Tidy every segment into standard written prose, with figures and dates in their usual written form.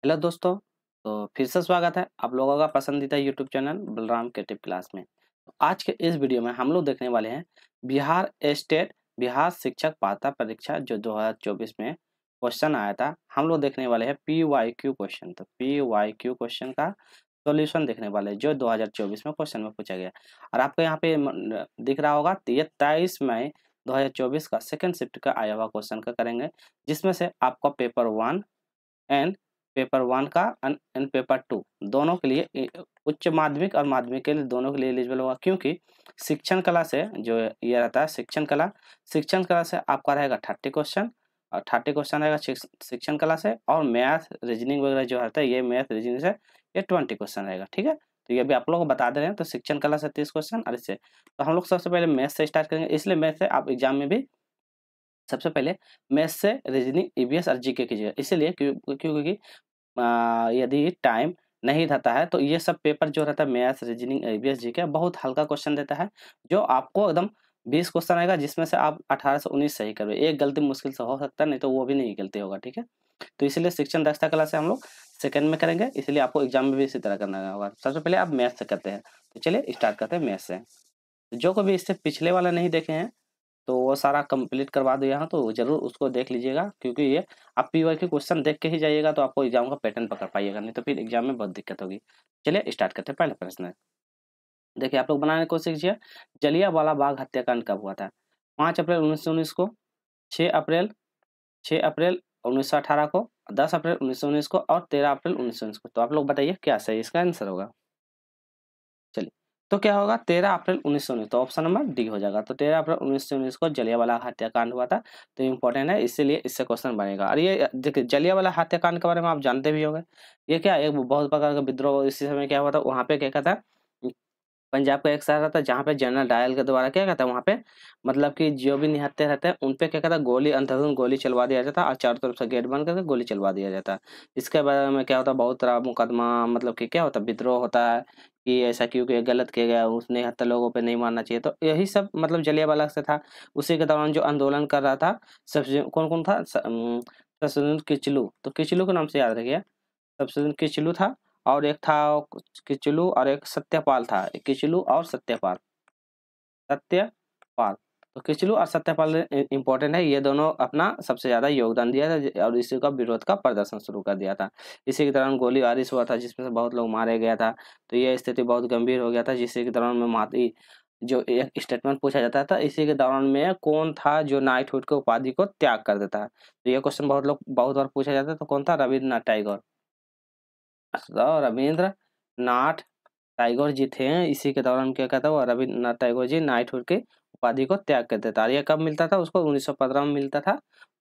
Hello दोस्तों। तो फिर से स्वागत है आप लोगों का पसंदीदा YouTube channel Balram creative class में। तो आज के इस वीडियो में हम लोग देखने वाले हैं बिहार स्टेट बिहार शिक्षक पात्रता परीक्षा जो 2024 में क्वेश्चन आया था। हम लोग देखने वाले हैं PYQ क्वेश्चन। तो PYQ क्वेश्चन का सॉल्यूशन देखने वाले हैं जो 2024 में क्वेश्चन में पूछा गया। और आपको यहाँ पे दिख रहा होगा ये 23 मई 2024 का सेकेंड शिफ्ट का आया हुआ क्वेश्चन का करेंगे, जिसमें से आपका पेपर 1 एंड पेपर 1 का एंड पेपर 2 दोनों के लिए उच्च माध्यमिक और माध्यमिक के लिए दोनों के लिए एलिजिबल होगा, क्योंकि शिक्षण कला से जो ये रहता है शिक्षण कला से आपका रहेगा 30 क्वेश्चन और 30 क्वेश्चन रहेगा शिक्षण कला से, और मैथ रीजनिंग वगैरह जो रहता है ये मैथ रीजनिंग से ये 20 क्वेश्चन रहेगा। ठीक है, तो ये भी आप लोगों को बता दे रहे हैं। तो शिक्षण कला से 30 क्वेश्चन और इससे तो हम लोग सबसे पहले मैथ से स्टार्ट करेंगे, इसलिए मैथ से आप एग्जाम में भी सबसे पहले मैथ से रीजनिंग ईवीएस और जीके कीजिएगा, इसीलिए क्योंकि यदि टाइम नहीं रहता है तो ये सब पेपर जो रहता है मैथ्स रीजनिंग ईवीएस जीके बहुत हल्का क्वेश्चन देता है, जो आपको एकदम 20 क्वेश्चन आएगा जिसमें से आप 18 से 19 सही करवे। एक गलती मुश्किल से हो सकता है, नहीं तो वो भी नहीं गलती होगा। ठीक है, तो इसलिए शिक्षण दक्षता कला से हम लोग सेकंड में करेंगे, इसलिए आपको एग्जाम में भी इसी तरह करना होगा। सबसे पहले आप मैथ से करते हैं, तो चलिए स्टार्ट करते हैं मैथ से। जो कभी इससे पिछले वाला नहीं देखे हैं तो वो सारा कंप्लीट करवा दो यहाँ, तो ज़रूर उसको देख लीजिएगा, क्योंकि ये आप पीवाई के क्वेश्चन देख के ही जाइएगा तो आपको एग्जाम का पैटर्न पकड़ पाइएगा, नहीं तो फिर एग्जाम में बहुत दिक्कत होगी। चलिए स्टार्ट करते हैं पहला प्रश्न। देखिए आप लोग बनाने की कोशिश कीजिए। जलियांवाला बाग हत्याकांड कब हुआ था? 5 अप्रैल 1919 को, 6 अप्रैल 6 अप्रैल 1918 को, 10 अप्रैल 1919 को और 13 अप्रैल 1919 को। तो आप लोग बताइए क्या सही इसका आंसर होगा। चलिए, तो क्या होगा 13 अप्रैल 1919, तो ऑप्शन नंबर डी हो जाएगा। तो 13 अप्रैल 1919 को जलियांवाला हत्याकांड हुआ था, तो इम्पोर्टेंट है, इसीलिए इससे क्वेश्चन बनेगा। और ये देखिए जलियांवाला हत्याकांड के बारे में आप जानते भी होंगे। ये क्या एक बहुत प्रकार का विद्रोह इसी समय क्या हुआ था, वहाँ पे क्या कहता है पंजाब का एक शहर रहता है जहाँ पे जनरल डायल के द्वारा क्या कहता है वहाँ पे मतलब कि जो भी निहत्थे रहते हैं उन पे क्या कहता है गोली अंधाधुंध गोली चलवा दिया जाता है और चारों तरफ से गेट बंद करके गोली चलवा दिया जाता है। इसके बारे में क्या होता है बहुत सारा मुकदमा मतलब कि क्या होता है विद्रोह होता है कि ऐसा क्योंकि ये गलत किया गया उस निहत्थे लोगों पे नहीं मारना चाहिए। तो यही सब मतलब जलियांवाला से था। उसी के दौरान जो आंदोलन कर रहा था सबसे कौन कौन था सत्येंद्र किचलू, तो किचलू के नाम से याद रखिए। सत्येंद्र किचलू था और एक था किचलू और एक सत्यपाल था। किचलू और सत्यपाल सत्यपाल तो किचलू और सत्यपाल इम्पोर्टेंट है, ये दोनों अपना सबसे ज्यादा योगदान दिया था और इसी का विरोध का प्रदर्शन शुरू कर दिया था। इसी के दौरान गोली बारिश हुआ था जिसमें से बहुत लोग मारे गया था। तो ये स्थिति बहुत गंभीर हो गया था, जिसके के दौरान में माती जो एक स्टेटमेंट पूछा जाता था इसी के दौरान में कौन था जो नाइटहुड के उपाधि को त्याग कर देता है। तो ये क्वेश्चन बहुत बार पूछा जाता है, तो कौन था? रविन्द्रनाथ टैगोर। तो रविंद्रनाथ टैगोर जी थे। इसी के दौरान क्या कहता है वो रविन्द्रनाथ टैगोर जी नाइटहुड की उपाधि को त्याग कर देता है। ये कब मिलता था उसको? 1915 में मिलता था।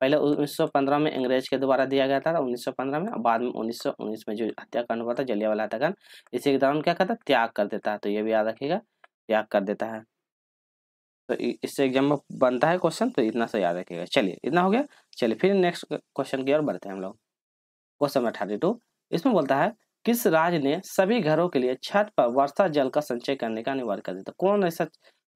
पहले 1915 में अंग्रेज के द्वारा दिया गया था 1915 में, और बाद में 1919 में जो हत्याकांड हुआ था जलियांवाला हत्याकांड, इसी के दौरान क्या कहता है त्याग कर देता है। तो ये भी याद रखिएगा, त्याग कर देता है। तो इससे एग्जाम में बनता है क्वेश्चन, तो इतना सा याद रखिएगा। चलिए इतना हो गया। चलिए फिर नेक्स्ट क्वेश्चन की ओर बढ़ते हैं हम लोग। क्वेश्चन नंबर 32 इसमें बोलता है किस राज्य ने सभी घरों के लिए छत पर वर्षा जल का संचय करने का अनिवार्य कर दिया? तो कौन ऐसा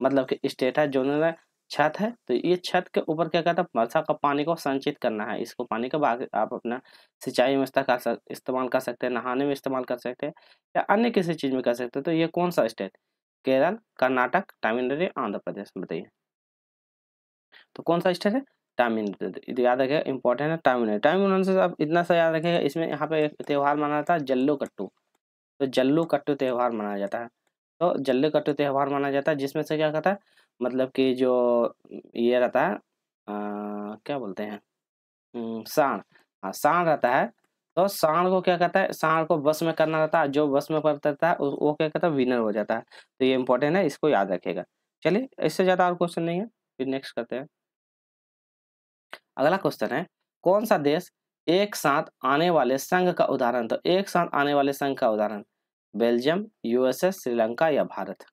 मतलब कि स्टेट है जो उन्होंने छत है तो ये छत के ऊपर क्या कहता है वर्षा का पानी को संचित करना है। इसको पानी का भाग आप अपना सिंचाई में इस्तेमाल कर सकते हैं, नहाने में इस्तेमाल कर सकते हैं या अन्य किसी चीज में कर सकते हैं। तो ये कौन सा स्टेट? केरल, कर्नाटक, तमिलनाडु, आंध्र प्रदेश, बताइए। तो कौन सा स्टेट है? तमिलनाडु। ये याद रखिएगा, इंपॉर्टेंट है तमिलनाडु। तमिलनाडु से आप इतना सा याद रखिएगा, इसमें यहाँ पे एक त्योहार मनाया जाता है जल्लीकट्टू। तो जल्लीकट्टू त्योहार मनाया जाता है। तो जल्लीकट्टू त्योहार मनाया जाता है जिसमें से क्या कहता है मतलब कि जो ये रहता है क्या बोलते हैं सांड। हाँ सांड रहता है। तो सांड को क्या कहता है, सांड को बस में करना रहता है, जो बस में करता है वो क्या कहता है विनर हो जाता है। तो ये इंपॉर्टेंट है, इसको याद रखिएगा। चलिए इससे ज्यादा और क्वेश्चन नहीं है, फिर नेक्स्ट करते हैं। अगला क्वेश्चन है कौन सा देश एक साथ आने वाले संघ का उदाहरण? तो एक साथ आने वाले संघ का उदाहरण बेल्जियम, यूएसए, श्रीलंका या भारत।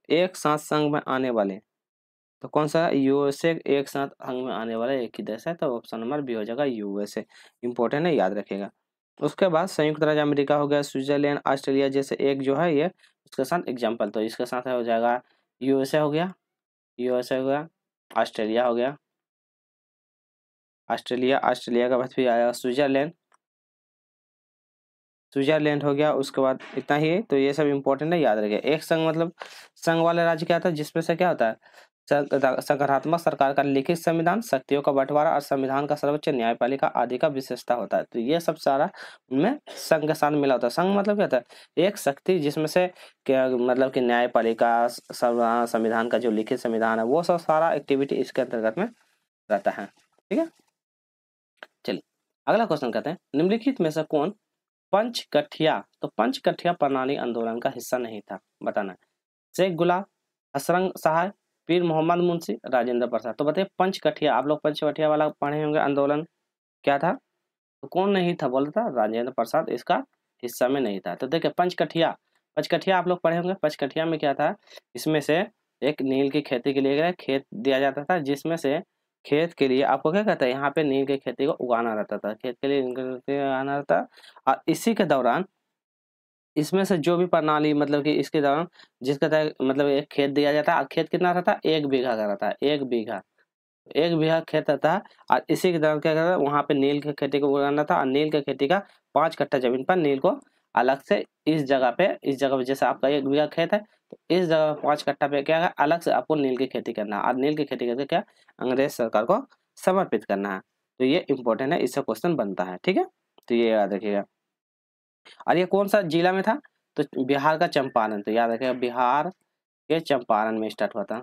एक साथ संघ में आने वाले तो कौन सा? यूएसए एक साथ संघ में आने वाला एक ही देश है, तो ऑप्शन नंबर बी हो जाएगा यूएसए। इंपॉर्टेंट है, याद रखेगा। उसके बाद संयुक्त राज्य अमेरिका हो गया, स्विट्जरलैंड, ऑस्ट्रेलिया जैसे एक जो है ये उसके साथ एग्जाम्पल, तो इसके साथ हो जाएगा यूएसए हो गया, यूएसए हो गया, ऑस्ट्रेलिया हो गया, ऑस्ट्रेलिया, ऑस्ट्रेलिया का बाद फिर आया स्विट्जरलैंड, स्विट्जरलैंड हो गया, उसके बाद इतना ही है। तो ये सब इंपॉर्टेंट है, याद रखिए। एक संघ मतलब संघ वाले राज्य क्या होता है, जिसमें से क्या होता है, सकारात्मक सरकार का लिखित संविधान, शक्तियों का बंटवारा और संविधान का सर्वोच्च न्यायपालिका आदि का विशेषता होता है। तो ये सब सारा उनमें संघ के साथ मिला होता है। संघ मतलब क्या होता है, एक शक्ति जिसमें से क्या मतलब कि न्यायपालिका, संविधान का जो लिखित संविधान है, वो सब सारा एक्टिविटी इसके अंतर्गत में रहता है। ठीक है, चलिए अगला क्वेश्चन कहते हैं, निम्नलिखित में से कौन पंचकठिया, तो पंचकठिया प्रणाली आंदोलन का हिस्सा नहीं था, बताना है। शेख गुलाब, हसरंग सहाय, पीर मोहम्मद मुंशी, राजेंद्र प्रसाद। तो बताइए पंचकठिया, आप लोग पंचकठिया वाला पढ़े होंगे आंदोलन, क्या था, तो कौन नहीं था, बोला था राजेंद्र प्रसाद इसका हिस्सा में नहीं था। तो देखिए पंचकठिया, पंचकठिया आप लोग पढ़े होंगे। पंचकठिया में क्या था, इसमें से एक नील की खेती के लिए खेत दिया जाता था, जिसमें से खेत के लिए आपको क्या कहता है, यहाँ पे नील की खेती को उगाना रहता था, खेत के लिए नील की खेती उगाना रहता। और इसी के दौरान इसमें से जो भी प्रणाली मतलब कि इसके दौरान जिसके तहत मतलब एक खेत दिया जाता है, और खेत कितना रहता है, 1 बीघा का रहता है, 1 बीघा, 1 बीघा खेत रहता है। और इसी के दौरान क्या करता है, वहाँ पे नील की खेती को उगाना था, और नील की खेती का 5 कट्ठा जमीन पर नील को अलग से इस जगह पे जैसे आपका 1 बीघा खेत है, तो इस जगह 5 कट्ठा पे क्या है, अलग से आपको नील की खेती करना है, और नील की खेती करके क्या अंग्रेज सरकार को समर्पित करना है। तो ये इंपॉर्टेंट है, इससे क्वेश्चन बनता है। ठीक है, तो ये याद रखिएगा। और ये कौन सा जिला में था, तो बिहार का चंपारण। तो याद रखिएगा बिहार के चंपारण में स्टार्ट हुआ था।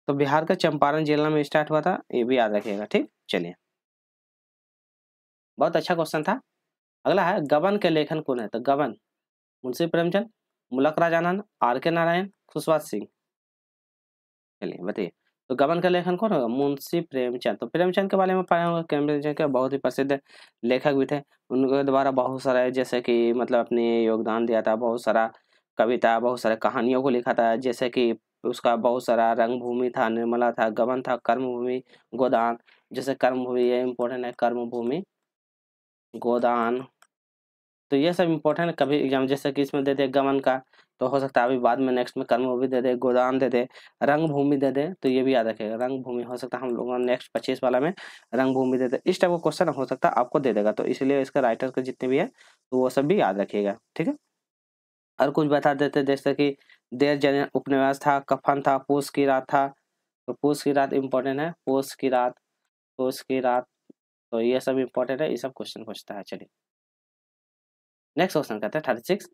तो बिहार का चंपारण जिला में स्टार्ट हुआ था, ये भी याद रखिएगा। ठीक, चलिए बहुत अच्छा क्वेश्चन था। अगला है गबन के लेखन कौन है, तो गबन मुंशी प्रेमचंद, मुलक राजानंद, आर के नारायण, खुशवंत सिंह। चलिए बताइए, तो गबन का लेखन कौन होगा, मुंशी प्रेमचंद। तो प्रेमचंद के बारे में पढ़ा होगा, प्रेमचंद के बहुत ही प्रसिद्ध लेखक भी थे। उनके द्वारा बहुत सारा जैसे कि मतलब अपने योगदान दिया था, बहुत सारा कविता, बहुत सारे कहानियों को लिखा था, जैसे कि उसका बहुत सारा रंगभूमि था, निर्मला था, गबन था, कर्मभूमि, गोदान। जैसे कर्मभूमि ये इंपॉर्टेंट है, कर्मभूमि, गोदान। तो ये सब इंपॉर्टेंट है, कभी एग्जाम जैसे कि इसमें दे दे गमन का, तो हो सकता है अभी बाद में नेक्स्ट में कर्मभूमि दे दे, गोदान दे दे, रंगभूमि दे दे। तो ये भी याद रखेगा, रंगभूमि हो सकता है हम लोगों ने नेक्स्ट 25 वाला में रंगभूमि दे दे, इस टाइप का क्वेश्चन हो सकता है आपको दे देगा। तो इसलिए इसका राइटर के जितने भी है तो वो सब भी याद रखिएगा। ठीक है, और कुछ बता देते जैसे कि देर जन उपन्यास था, कफन था, पूस की रात था। तो पूस की रात इंपॉर्टेंट है, पूस की रात, पूस की रात। तो ये सब इंपॉर्टेंट है, ये सब क्वेश्चन पूछता है। चलिए नेक्स्ट क्वेश्चन कहते हैं 36,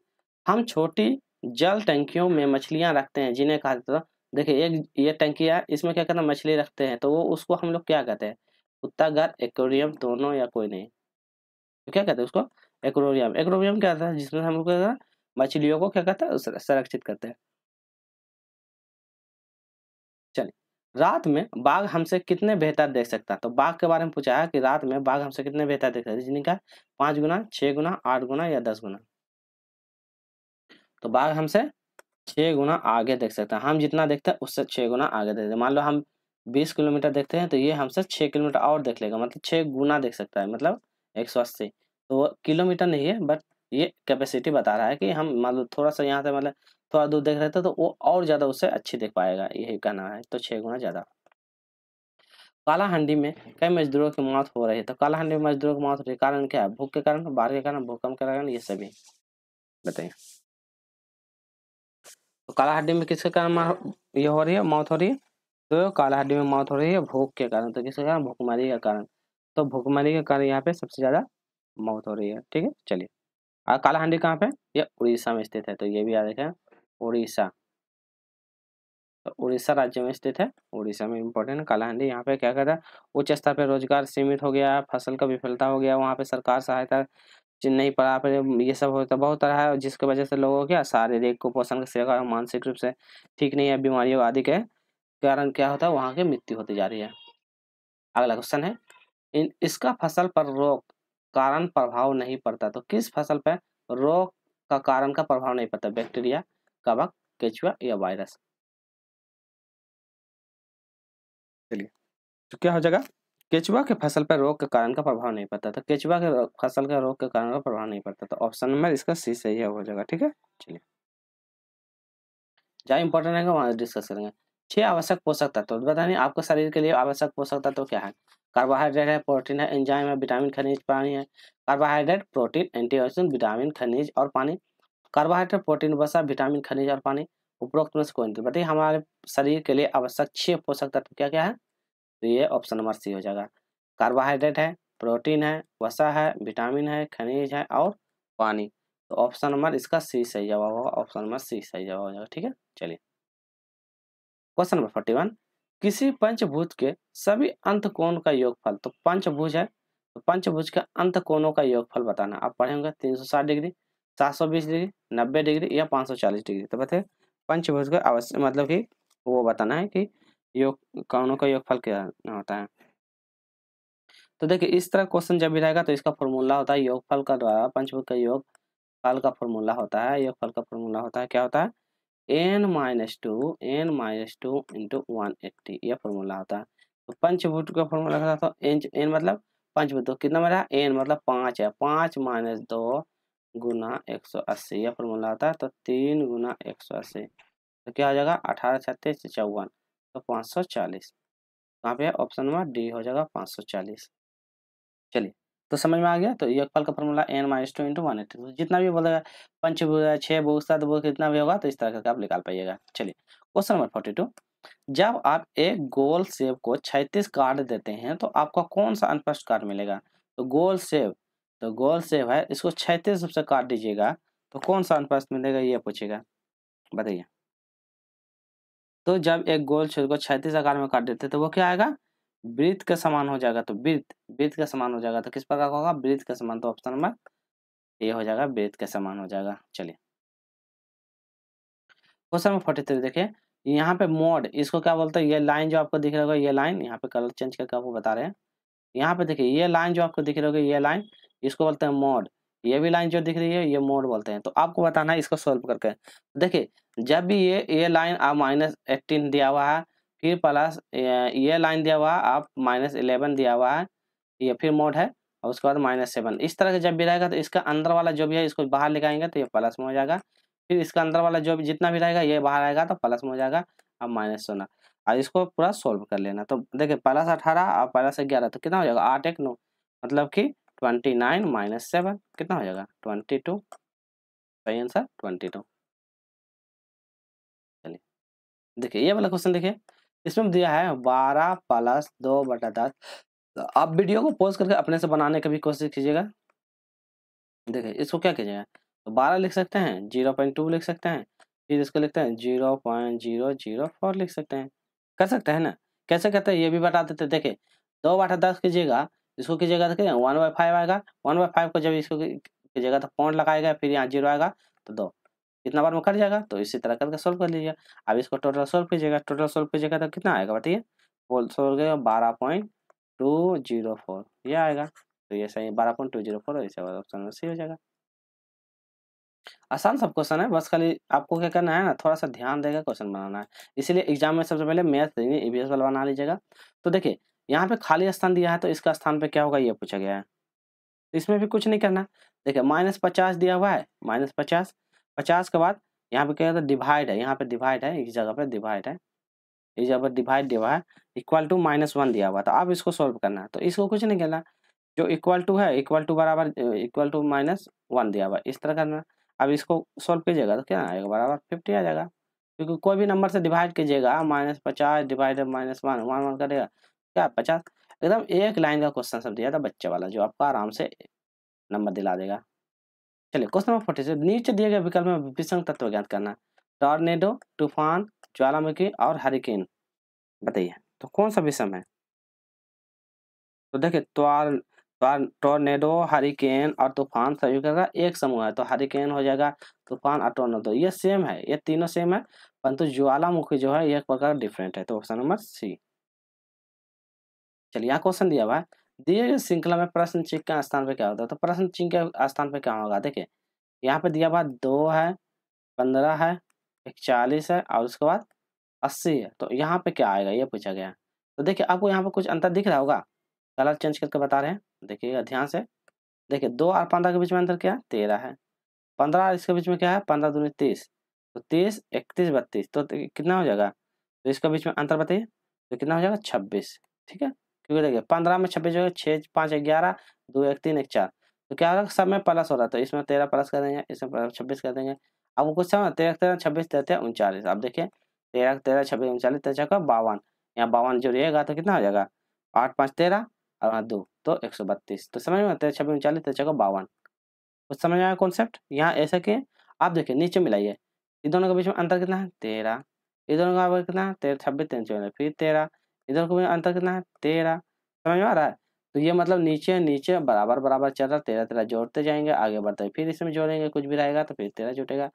हम छोटी जल टंकियों में मछलियां रखते हैं जिन्हें कहा जाता है, देखिए एक ये टंकी है, इसमें क्या करना मछली रखते हैं, तो वो उसको हम लोग क्या कहते हैं, कुत्ता घर, एक्वेरियम, दोनों या कोई नहीं। तो क्या कहते हैं उसको, एक्वेरियम। एक्वेरियम क्या होता है, जिसमें हम लोग क्या करते हैं? मछलियों को क्या कहते हैं, संरक्षित करते हैं। चलिए, रात में बाघ हमसे कितने बेहतर देख सकता है, तो बाघ के बारे में पूछा है कि रात में बाघ हमसे कितने बेहतर देख सकता है, जिनका 5 गुना, 6 गुना, 8 गुना या 10 गुना। तो बाघ हमसे 6 गुना आगे देख सकते हैं, हम जितना देखते हैं उससे 6 गुना आगे देखते हैं। मान लो हम 20 किलोमीटर देखते हैं, तो ये हमसे 6 किलोमीटर और देख लेगा, मतलब 6 गुना देख सकता है, मतलब 180। तो वो किलोमीटर नहीं है, बट ये कैपेसिटी बता रहा है कि हम मान लो थोड़ा सा यहाँ से मतलब थोड़ा दूर देख रहे थे, तो वो और ज्यादा उससे अच्छी देख पाएगा, यही कहना है। तो 6 गुना ज्यादा। कालाहांडी में कई मजदूरों की मौत हो रही है, तो कालाहांडी में मजदूरों की मौत हो रही है, कारण क्या है, भूख के कारण, बाढ़ के कारण, भूकंप के कारण, ये सभी बताइए। तो कालाहांडी में किसके कारण ये हो रही है, मौत हो रही है, तो कालाहांडी में मौत हो रही है भूख के कारण। तो किसके कारण, भूखमरी के कारण। तो भूखमरी के कारण यहाँ पे सबसे ज्यादा मौत हो रही है। ठीक है, चलिए। और कालाहांडी कहाँ पे, ये उड़ीसा में स्थित है, तो ये भी याद रखें, उड़ीसा। तो उड़ीसा राज्य में स्थित है, उड़ीसा में इंपॉर्टेंट है कालाहांडी। यहाँ पे क्या कहता है, उच्च स्तर पे रोजगार सीमित हो गया, फसल का विफलता हो गया, वहाँ पे सरकार सहायता नहीं पड़ा पे, ये सब होता बहुत तरह है, जिसकी वजह से लोगों को क्या शारीरिक कुपोषण का शिकार, मानसिक रूप से ठीक नहीं है, बीमारियों आदि के कारण क्या होता है, वहाँ की मृत्यु होती जा रही है। अगला क्वेश्चन है, इसका फसल पर रोग कारण प्रभाव नहीं पड़ता, तो किस फसल पर रोग का कारण का प्रभाव नहीं पड़ता, बैक्टीरिया, कवक, केचुआ या वायरस। चलिए, तो क्या हो जाएगा, केचुआ के फसल पर रोग के कारण का प्रभाव नहीं पड़ता, तो केचुआ के फसल का रोग के कारण का प्रभाव नहीं पड़ता, तो ऑप्शन नंबर इसका सी सही है, हो जाएगा। ठीक है, चलिए जहाँ इंपॉर्टेंट रहेगा वहाँ डिस्कस करेंगे। 6 आवश्यक पोषक तत्व, तो बताइए आपके शरीर के लिए आवश्यक पोषक तत्व क्या है, कार्बोहाइड्रेट है, प्रोटीन है, एंजाइम है, विटामिन, खनिज, पानी है। कार्बोहाइड्रेट, प्रोटीन, एंटीऑक्सीडेंट, विटामिन, खनिज और पानी। कार्बोहाइड्रेट, प्रोटीन, वसा, विटामिन, खनिज और पानी। उपरोक्त में से कौन सी बताइए हमारे शरीर के लिए आवश्यक 6 पोषक तत्व क्या क्या है? तो ये ऑप्शन नंबर सी हो जाएगा। कार्बोहाइड्रेट है, प्रोटीन है, वसा है, विटामिन है, खनिज है और पानी। तो ऑप्शन नंबर इसका सी सही जवाब होगा, ऑप्शन नंबर सी सही जवाब हो जाएगा। ठीक है, चलिए क्वेश्चन नंबर 41। किसी पंचभुज के सभी अंत कोण का योगफल, तो पंचभुज है तो पंचभुज के अंत कोणों का योगफल बताना। आप पढ़े होंगे 360 डिग्री, 720 डिग्री, 90 डिग्री या 540 डिग्री। तो बताइए पंचभुज का अवश्य मतलब कि वो बताना है कि योग कोणों का योगफल क्या होता है। तो देखिए इस तरह क्वेश्चन जब भी रहेगा तो इसका फॉर्मूला होता है योगफल का द्वारा पंचभुज का योगफल का फॉर्मूला होता है, योगफल का फॉर्मूला होता है क्या होता है n-2 इंटू 180 ये फॉर्मूला होता है। तो पंचभुज का फॉर्मूला था तो n मतलब पंचभुज, तो कितना मेरा n मतलब 5 है, 5 माइनस 2 गुना 180 यह फॉर्मूला होता है। तो 3 गुना 180 तो क्या हो जाएगा 18 36 54 तो 540। कहाँ पे है ऑप्शन नंबर डी हो जाएगा 540। चलिए तो समझ में आ गया। तो योगफल का फॉर्मूला n-2 इंटू 180, तो जितना भी बोलेगा पंचभुज है 6 भुज 7 भुज कितना भी होगा तो इस तरह करके आप निकाल पाइएगा। चलिए क्वेश्चन नंबर 42। जब आप एक गोल सेब को 36 काट देते हैं तो आपको कौन सा अनस्पष्ट कार्ड मिलेगा? तो गोल सेब है, इसको 36 से काट दीजिएगा तो कौन सा अनस्पष्ट मिलेगा ये पूछेगा, बताइए। तो जब एक गोल छेद को 36 आकार में काट देते तो वो क्या आएगा? वृत्त के समान हो जाएगा। तो वृत्त के समान हो जाएगा तो किस प्रकार का होगा? वृत्त के समान। तो ऑप्शन नंबर ये हो जाएगा, वृत्त के समान हो जाएगा। चलिए क्वेश्चन नंबर 43 देखिए, यहाँ पे मोड इसको क्या बोलते हैं? ये लाइन जो आपको दिख रहा होगा, ये लाइन यहाँ पे कलर चेंज करके आपको बता रहे हैं। यहाँ पे देखिए ये लाइन जो आपको दिख रही होगी, ये लाइन इसको बोलते हैं मोड। ये भी लाइन जो दिख रही है ये मोड बोलते हैं। तो आपको बताना है इसको सोल्व करके। देखिए जब भी ये लाइन आप -18 दिया हुआ है, फिर प्लस ये लाइन दिया हुआ है आप -11 दिया हुआ है, ये फिर मोड है और उसके बाद -7 इस तरह के जब भी रहेगा तो इसका अंदर वाला जो भी है इसको बाहर लेके आएंगे तो ये प्लस में हो जाएगा। फिर इसका अंदर वाला जो भी जितना भी रहेगा ये बाहर आएगा तो प्लस में हो जाएगा। अब माइनस होना, और इसको पूरा सोल्व कर लेना। तो देखिए +18 और +11 तो कितना हो जाएगा 8 1 9 मतलब कि 29 - 7 कितना हो जाएगा 22। सही आंसर 22। चलिए देखिए ये वाला क्वेश्चन देखिए, इसमें दिया है 12 + 2/10। आप वीडियो को पॉज करके अपने से बनाने की भी कोशिश कीजिएगा। देखिए इसको क्या कीजिएगा, तो 12 लिख सकते हैं, 0.2 लिख सकते हैं, फिर इसको लिखते हैं 0.004 लिख सकते हैं। कर सकते हैं ना? कैसे करते हैं ये भी बता देते हैं। देखिए 2/10 कीजिएगा, इसको कीजिएगा देखिए 1/5 आएगा। 1/5 को जब इसको कीजिएगा तो पॉइंट लगाएगा, फिर यहाँ 0 आएगा तो 2 कितना बार में कट जाएगा। तो इसी तरह करके सोल्व कर लीजिए। अब इसको टोटल सोल्व कीजिएगा, टोटल सोल्व कीजिएगा तो कितना आएगा बताइए? बोल सोल्व करिएगा 12.204 ये आएगा। तो ये सही 12.204 इसे ऑप्शन में सी हो जाएगा। आसान सब क्वेश्चन है, बस खाली आपको क्या करना है ना, थोड़ा सा ध्यान देकर क्वेश्चन बनाना है। इसीलिए एग्जाम में सबसे पहले मैथ ईवीएस वाला बना लीजिएगा। तो देखिए यहाँ पे खाली स्थान दिया है तो इसका स्थान पे क्या होगा ये पूछा गया है। तो इसमें भी कुछ नहीं करना। देखिए -50 दिया हुआ है, -50 50 के बाद यहाँ पे क्या है डिवाइड है, यहाँ पे डिवाइड है, इस जगह पे डिवाइड है, इस जगह पर डिवाइड दिया हुआ है, इक्वल टू -1 दिया हुआ। तो अब इसको सोल्व करना है। तो इसको कुछ नहीं करना, जो इक्वल टू है इक्वल टू बराबर इक्वल टू -1 दिया हुआ इस तरह करना। अब इसको सोल्व कीजिएगा तो क्या आएगा बराबर 50 आ जाएगा। क्योंकि कोई भी नंबर से डिवाइड कीजिएगा -50 डिवाइडेड -1 1 1 करेगा क्या 50। एकदम एक लाइन का क्वेश्चन सब दिया था बच्चे वाला जो आपको आराम से नंबर दिला देगा। चलिए क्वेश्चन नंबर 46 नीचे दिए गए विकल्प में विषम तत्व ज्ञात करना। टॉर्नेडो, तूफान, ज्वालामुखी और हरिकेन बताइए तो कौन सा विषम है। तो देखिए टॉर्नेडो, हरिकेन और तूफान सभी का एक समूह है। तो हरिकेन हो जाएगा, तूफान और टॉर्नेडो ये सेम है, ये तीनों सेम है, परंतु ज्वालामुखी जो है ये एक प्रकार डिफरेंट है। तो ऑप्शन नंबर सी। चलिए यहाँ क्वेश्चन दिया हुआ है, दिए गए श्रृंखला में प्रश्न चिन्ह के स्थान पे क्या होता है। तो प्रश्न चिन्ह के स्थान पे क्या होगा, देखिए यहाँ पे दिया हुआ 2 है, 15 है, 41 है और उसके बाद 80 है। तो यहाँ पे क्या आएगा ये पूछा गया है। तो देखिए आपको यहाँ पे कुछ अंतर दिख रहा होगा, कलर चेंज करके बता रहे हैं, देखिएगा ध्यान से। देखिए 2 और 15 के बीच में अंतर क्या है 13 है, 15 इसके बीच में क्या है 15 दूनी 30, तो 30 31 32 तो कितना हो जाएगा। तो इसके बीच में अंतर बताइए तो कितना हो जाएगा 26। ठीक है, क्योंकि देखिए 15 में 26 जो 6 5 11 2 1 3 1 4, तो क्या होगा सब में प्लस हो रहा है, तो इसमें 13 प्लस कर देंगे, इसमें 26 कर देंगे। अब कुछ समझ 13 13 26 13 39, अब देखिए 13 13 26 39 13 का 52, यहाँ 52 जोड़िएगा तो कितना हो जाएगा 8 5 13 और 2 तो 132, तो समझ में 13 26 39 13 का 52। कुछ समझ में आया कॉन्सेप्ट? यहाँ ऐसा किए, आप देखिए नीचे मिलाइए, इन दोनों के बीच में अंतर कितना है 13, इन दोनों का कितना है 13 26 13 14 फिर 13, इधर को अंतर कितना है 13, समझ में आ रहा है? तो ये मतलब नीचे नीचे बराबर बराबर चल रहा है, 13 13 जोड़ते जाएंगे, आगे बढ़ते हैं, फिर इसमें जोड़ेंगे कुछ भी रहेगा तो फिर 13 जुटेगा,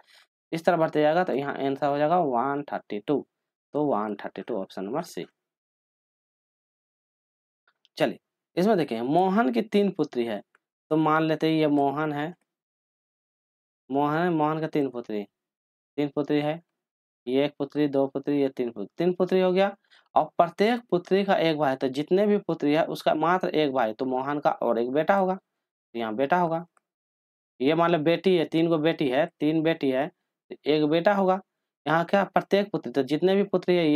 इस तरह बढ़ते जाएगा, तो यहाँ आंसर हो जाएगा 132, तो 132 ऑप्शन नंबर सी। चलिए इसमें देखें मोहन की 3 पुत्री है, तो मान लेते हैं ये मोहन है, मोहन का 3 पुत्री, 3 पुत्री है, ये 1 पुत्री 2 पुत्री ये 3 पुत्री हो गया, और प्रत्येक पुत्री का एक भाई, तो जितने भी पुत्री है उसका मात्र एक भाई, तो मोहन का और एक बेटा होगा, तो यहाँ बेटा होगा। ये मान लो बेटी है, 3 गो बेटी है, 3 बेटी है, एक बेटा होगा। यहाँ क्या प्रत्येक पुत्री, तो जितने भी पुत्री है